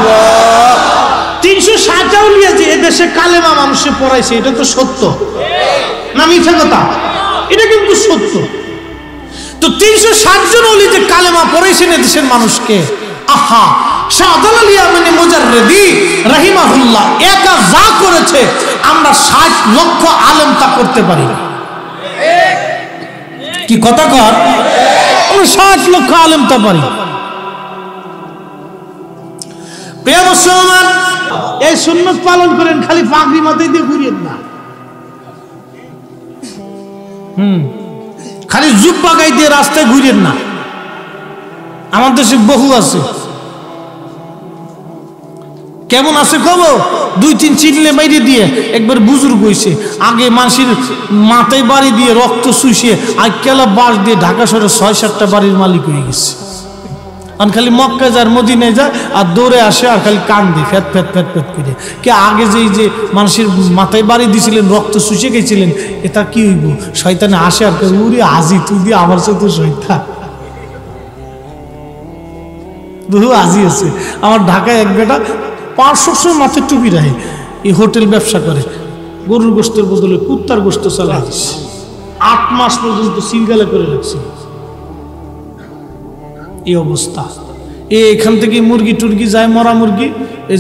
360 আউলিয়া যে এদেশে কালেমা মানুষে পড়াইছে, এটা তো সত্য না মিথ্যা কথা? এটা কিন্তু সত্য। তো 360 জন ওলি যে কালেমা পড়াইছেন এদেশের মানুষকে, আহা শাহজালাল আলী ইয়ামানি মুজাররিদি রাহিমাহুল্লাহ একা যা করেছে আমরা 60 লক্ষ আলেম তা করতে পারি না। কি কথা কর? আমরা 60 লক্ষ আলেম তা পারি। প্রিয় মুসলমান, এই সুন্নাত পালন করেন, খালি পাগড়ি মাথায় দিয়ে ঘুরিয়েন না, খালি জুব্বা গায়ে দিয়ে রাস্তায় ঘুরিয়েন না। আমার দেশে বহু আছে, কেমন আছে কব 2-3 চিনলে বাইরে দিয়ে একবার বুজুর্গ হইছে, আগে মানুষের মাথায় বাড়ি দিয়ে রক্ত শুষিয়ে আইকেলা বাস দিয়ে ঢাকা শহরে 6-7টা বাড়ির মালিক হয়ে গেছে। আর খালি মক্কায় যায় মদিনায় যায় আর দৌড়ে আসে আর খালি কান্দে ফ্যাত ফ্যাত ফ্যাত ফ্যাত করে। কে আগে যে মানুষের মাথায় বাড়ি দিয়েছিলেন, রক্ত শুষে গেছিলেন, এটা কি হইব? শয়তানে আসে আর উড়ি আজি তুই দিয়ে আমার সাথে শয়তান। বহু আজি আছে আমার ঢাকায়, এক বেটা 500 মাথায় টুপি রাখে, এই হোটেল ব্যবসা করে, গরুর গোস্তের বদলে কুত্তার গোস্ত চালা দিচ্ছে, 8 মাস পর্যন্ত সিঙ্গালে করে রাখছে। এই অবস্থা। এখান থেকে মুরগি টুরগি যায়, মরা মুরগি,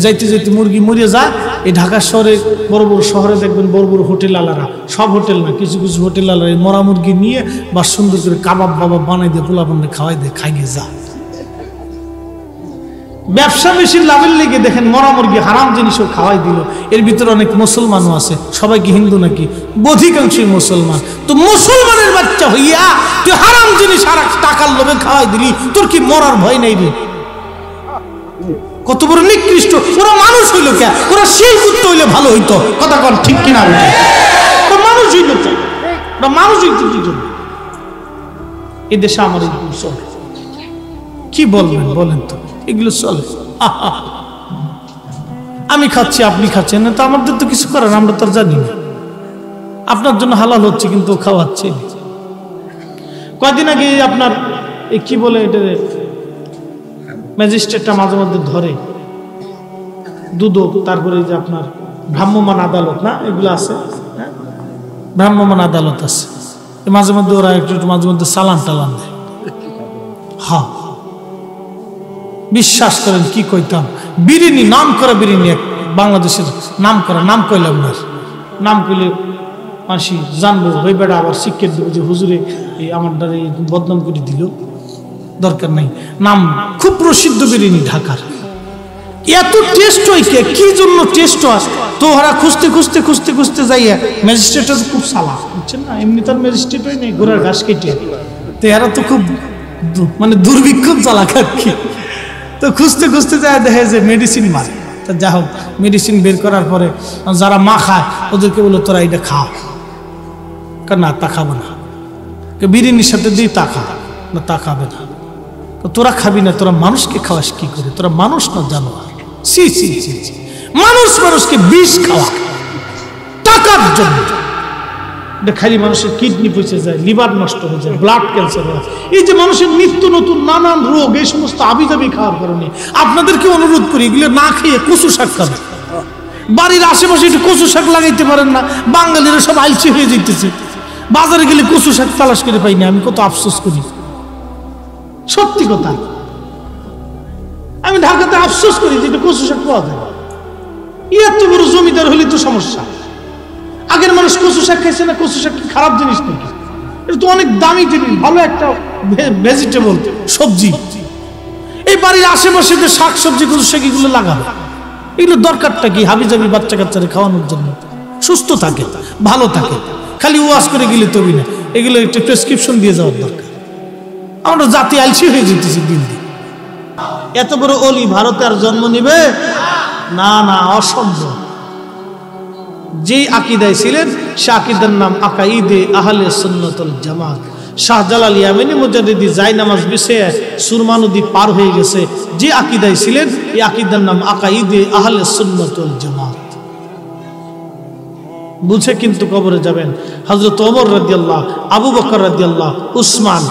যাইতে যাইতে মুরগি মরে যায়। এই ঢাকা শহরে বড় বড় শহরে দেখবেন বড় বড় হোটেল আলারা, সব হোটেল না, কিছু কিছু হোটেল আলারা এই মরা মুরগি নিয়ে বা সুন্দর করে কাবাব বাবাব বানাই দিয়ে পোলা বান্না খাওয়াই দিয়ে খাই গিয়ে যায়। ব্যবসা বেশি লাভের লেগে দেখেন মরা মুরগি হারাম জিনিসও খাওয়াই দিল। এর ভিতরে অনেক মুসলমানও আছে, সবাই কি হিন্দু নাকি? অধিকাংশই মুসলমান। তো মুসলমানের বাচ্চা হইয়া তুই হারাম জিনিস আর টাকার লোভে খাওয়াই দিলি, তোর কি মরার ভয় নেই রে? কত বড় নিকৃষ্ট! ওরা মানুষ হইল কে? ওরা সেই কুত্তা হইলে ভালো হইতো। কথা কন ঠিক কিনা? মানুষ হইল চাই, ওরা মানুষ হইতো কি জন্য? এদেশে আমার এগুলো চলে, কি বলবেন বলেন তো? এগুলো চলে। আমি খাচ্ছি, আপনি খাচ্ছেন না, তো আমাদের তো কিছু করার, আমরা তো জানি না। আপনার জন্য হালাল হচ্ছে কিন্তু খাওয়াচ্ছে। কয়দিন আগে আপনার কি বলে এটা, ম্যাজিস্ট্রেটটা মাঝে মধ্যে ধরে দুদক, তারপরে যে আপনার ভ্রাম্যমাণ আদালত না, এগুলো আছে, ভ্রাম্যমাণ আদালত আছে, মাঝে মধ্যে ওরা একটু মাঝে মধ্যে চালান টালান দেয়। হ্যাঁ, বিশ্বাস করেন কি কইতাম, বিরিয়ানি নাম করা বিরিয়ানি, এক বাংলাদেশের নাম করা, নাম কইলাম না, নাম কইলে মাসি জানবো, ওই বেড়া আবার শিক্ষিত দেবো যে হুজুরে এই আমার দ্বারা বদনাম করে দিল, দরকার নাই। নাম খুব প্রসিদ্ধ বিরিয়ানি ঢাকার, এত টেস্ট হয় কি জন্য টেস্ট হয়, তো ওরা খুঁজতে খুঁজতে খুঁজতে খুঁজতে যাইয়া, ম্যাজিস্ট্রেটটা তো খুব সালা, বুঝছেন না, এমনি তার ম্যাজিস্ট্রেট হয় নাই, ঘোড়ার ঘাস কেটে, তো এরা তো খুব মানে দুর্ভিক্ষণ চালাক আর কি। তো খুঁজতে খুঁজতে যায়, দেখে যে মেডিসিন মারে। তা যা হোক, মেডিসিন বের করার পরে যারা মা খায় ওদেরকে বলো তোরা এটা খাও, না তা খাবো না, বিরিয়ানির সাথে দিয়ে তা খা না, তা খাবে না। তো তোরা খাবি না, তোরা মানুষকে খাওয়াস কি করে? তোরা মানুষ না জানোয়ার। সি সি সি, মানুষ মানুষকে বিষ খাওয়া টাকার জন্য। খালি মানুষের কিডনি পচে যায়, লিভার নষ্ট হয়ে যায়, ব্লাড ক্যান্সার হয়, এই যে মানুষের নিত্য নতুন নানান রোগ, এই সমস্ত আবিজাবি খাওয়ার কারণে আপনাদেরকে অনুরোধ করি এগুলো না খেয়ে কচু শাক খাবে। বাড়ির আশেপাশে একটু কচু শাক লাগাইতে পারেন না, বাঙালিরা সব আলসি হয়ে যেতেছে। বাজারে গেলে কচু শাক তালাশ করে পাই না, আমি কত আফসোস করি, সত্যি কথা। আমি ঢাকাতে আফসোস করি যে কচু শাক পাওয়া যায়। এত বড় জমিদার হলে তো সমস্যা। আগের মানুষ কচু শাক খাইছে না, কচু শাক কি খারাপ জিনিস নাকি? এটা তো অনেক দামি জিনিস, ভালো একটা ভেজিটেবল, সবজি। এই বাড়ির আশেপাশে যে শাক সবজি কচু শাক এগুলো লাগাবে, এগুলো দরকারটা কি? হাবিজাবি বাচ্চা কাচ্চারে খাওয়ানোর জন্য, সুস্থ থাকে, ভালো থাকে। খালি ওয়াশ করে গেলে তবে না, এগুলো একটা প্রেসক্রিপশন দিয়ে যাওয়ার দরকার। আমরা জাতি আলসি হয়ে যেতেছি দিন দিন। এত বড় অলি ভারতে আর জন্ম নিবে না, না, অসম্ভব। যেই আকিদায় ছিলেন সে আকিদার নাম আকাইদে আহলে সুন্নাত ওয়াল জামাত। শাহজালাল ইয়ামানি মুজাদ্দিদি জায় নামাজ বিছিয়ে সুরমা নদী পার হয়ে গেছে, যে আকিদায় ছিলেন এই আকিদার নাম আকাইদে আহলে সুন্নাত ওয়াল জামাত। বুঝে কিন্তু কবরে যাবেন। হযরত ওমর রাদিয়াল্লাহু, আবু বকর রাদিয়াল্লাহু, উসমান,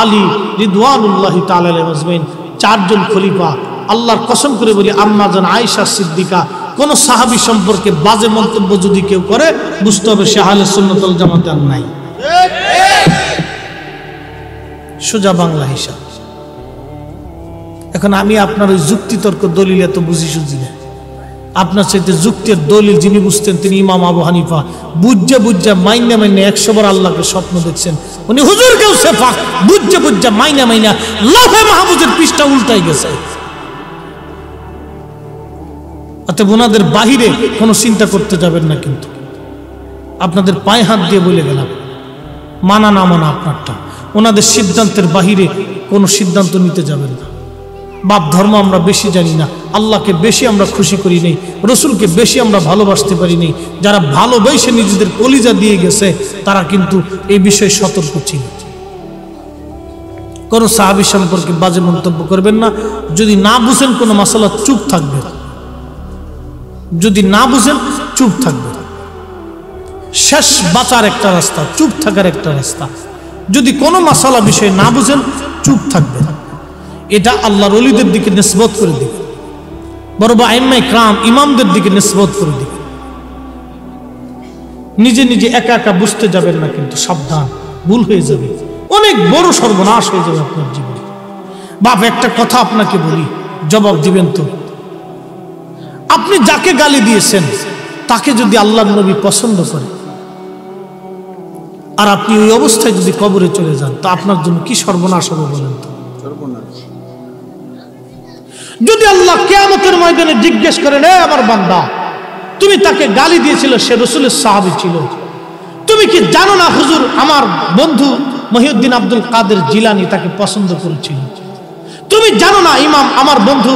আলী রিদওয়ানুল্লাহি তাআলা আলাইহিম আজমাইন, চারজন খলিফা। আল্লাহর কসম করে বলি, আম্মা জান আয়েশা সিদ্দিকা কোন সাহাবী সম্পর্কে বাজে মন্তব্য যদি কেউ করে, বুঝতে হবে সে আহলে সুন্নাত ওয়াল জামাতে আর নাই। সোজা বাংলা হিসাব। এখন আমি আপনার ওই যুক্তি তর্ক দলিল এত বুঝি সুঝি না। আপনার সাথে যুক্তির দলিল যিনি বুঝতেন তিনি ইমাম আবু হানিফা। বুঝা মাইনা 100 বার আল্লাহকে স্বপ্ন দেখছেন। উনি হুজুর কেউ সেফাক বুঝা মাইনা লাফে মাহফুজের পৃষ্ঠা উল্টাই গেছে। অতএব ওনাদের বাহিরে কোনো চিন্তা করতে যাবেন না। কিন্তু আপনাদের পায়ে হাত দিয়ে বলে গেলাম, মানা না মানা আপনারটা। ওনাদের সিদ্ধান্তের বাহিরে কোনো সিদ্ধান্ত নিতে যাবেন না। বাপ ধর্ম আমরা বেশি জানি না, আল্লাহকে বেশি আমরা খুশি করি নেই, রসুলকে বেশি আমরা ভালোবাসতে পারি নেই। যারা ভালোবেসে নিজেদের কলিজা দিয়ে গেছে তারা কিন্তু এই বিষয়ে সতর্ক ছিল। কোন সাহাবী সম্পর্কে বাজে মন্তব্য করবেন না। যদি না বুঝেন কোনো মাসালা, চুপ থাকবেন। যদি না বুঝেন চুপ থাকবেন। শেষ বাঁচার একটা রাস্তা, চুপ থাকার একটা রাস্তা। যদি কোনো মাসালা বিষয়ে না বুঝেন চুপ থাকবেন। এটা আল্লাহর ওলিদের দিকে নিসবত করে দিবেন, বড় বড় আইম্মা ইকরাম ইমামদের দিকে নিসবত করে দিবেন। নিজে নিজে একা একা বুঝতে যাবেন না, কিন্তু সাবধান, ভুল হয়ে যাবে, অনেক বড় সর্বনাশ হয়ে যাবে আপনার জীবনে। বাপ একটা কথা আপনাকে বলি, জবাব দিবেন তো। আপনি যাকে গালি দিয়েছেন তাকে যদি আল্লাহর নবী পছন্দ করে আর আপনি ওই অবস্থায় যদি কবরে চলে যান, তো আপনার জন্য কি সর্বনাশ হবে বলেন তো? যদি আল্লাহ কিয়ামতের ময়দানে জিজ্ঞেস করেন, এ আমার বান্দা, তুমি তাকে গালি দিয়েছিল, সে রাসূলের সাহাবী ছিল, তুমি কি জানো না হুজুর আমার বন্ধু মহিউদ্দিন আব্দুল কাদের জিলানী তাকে পছন্দ করেছিল? তুমি জানো না ইমাম আমার বন্ধু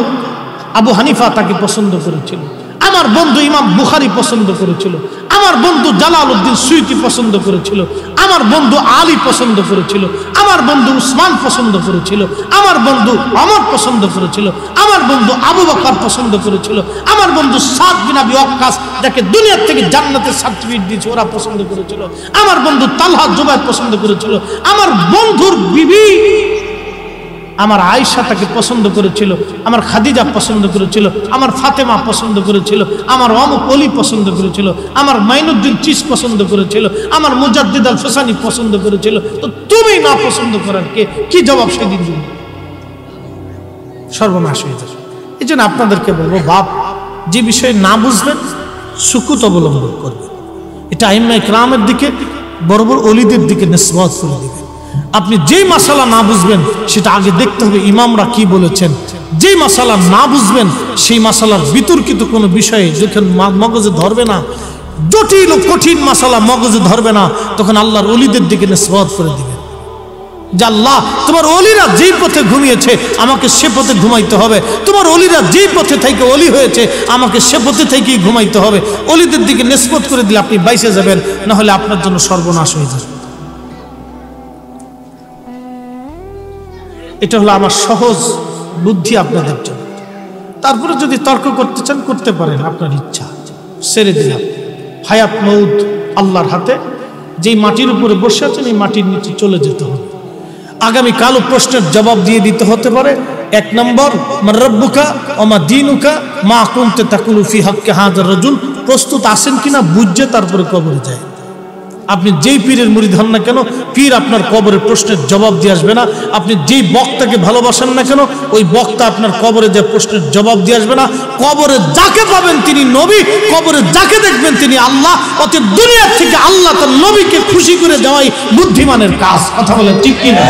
আবু হানিফা তাকে পছন্দ করেছিল, আমার বন্ধু ইমাম বুখারী পছন্দ করেছিল, আমার বন্ধু জালালউদ্দিন সুয়ুতী পছন্দ করেছিল, আমার বন্ধু আলী পছন্দ করেছিল, আমার বন্ধু উসমান পছন্দ করেছিল, আমার বন্ধু ওমর পছন্দ করেছিল, আমার বন্ধু আবু বকর পছন্দ করেছিল, আমার বন্ধু সাদ বিন আবি ওয়াক্কাস যাকে দুনিয়া থেকে জান্নাতের সার্টিফিকেট দিয়েছে ওরা পছন্দ করেছিল, আমার বন্ধু তালহা জুবাইর পছন্দ করেছিল, আমার বন্ধুর বিবি আমার আয়েশা তাকে পছন্দ করেছিল, আমার খাদিজা পছন্দ করেছিল, আমার ফাতেমা পছন্দ করেছিল, আমার অমুক অলি পছন্দ করেছিল, আমার মাইনুদ্দিন চিস পছন্দ করেছিল, আমার মুজাদ্দিদ আল ফসানি পছন্দ করেছিল। তো তুমি না পছন্দ করার কে কি জবাব সেদিন দিন? সর্বনাশ হয়ে যাবে। এই জন্য আপনাদেরকে বলবো, বাপ যে বিষয়ে না বুঝবেন সুকুত অবলম্বন করবেন। এটা আইম্মা ইকরামের দিকে, বড় বড় অলিদের দিকে নিসবত করে দিবেন। আপনি যেই মাসালা না বুঝবেন সেটা আগে দেখতে হবে ইমামরা কি বলেছেন। যেই মাসালা না বুঝবেন সেই মাসালার বিতর্কিত কোনো বিষয়ে যখন মগজে ধরবে না, জটিল ও কঠিন মাসালা মগজে ধরবে না, তখন আল্লাহর ওলিদের দিকে নিসবত করে দিবেন যে আল্লাহ তোমার ওলিরা যেই পথে ঘুমিয়েছে আমাকে সে পথে ঘুমাইতে হবে, তোমার ওলিরা যেই পথে থেকে ওলি হয়েছে আমাকে সে পথে থেকেই ঘুমাইতে হবে। ওলিদের দিকে নিসবত করে দিলে আপনি বাইসে যাবেন, না হলে আপনার জন্য সর্বনাশ হয়ে যাবে। এটা হলো আমার সহজ বুদ্ধি আপনাদের জন্য। তারপরে যদি তর্ক করতে চান করতে পারেন, আপনার ইচ্ছা, ছেড়ে দিলাম। হায়াত মউত আল্লাহর হাতে। যেই মাটির উপরে বসে আছেন এই মাটির নিচে চলে যেতে হবে। আগামী কালো প্রশ্নের জবাব দিয়ে দিতে হতে পারে, এক নম্বর, মান রাব্বুকা ওয়া মা দীনুকা মা কুনতা তাকুলু ফি হাক্কি হাযার রাজুল। প্রস্তুত আছেন কিনা বুঝে তারপরে কবরে যায়। আপনি যেই পীরের মুরিদ হন না কেন, পীর আপনার কবরের প্রশ্নের জবাব দিয়ে আসবে না। আপনি যেই বক্তাকে ভালোবাসেন না কেন, ওই বক্তা আপনার কবরে যে প্রশ্নের জবাব দিয়ে আসবে না। কবরে যাকে পাবেন তিনি নবী, কবরে যাকে দেখবেন তিনি আল্লাহ। অতএব দুনিয়ার থেকে আল্লাহ তার নবীকে খুশি করে দেওয়াই বুদ্ধিমানের কাজ। কথা বলেন ঠিক কিনা?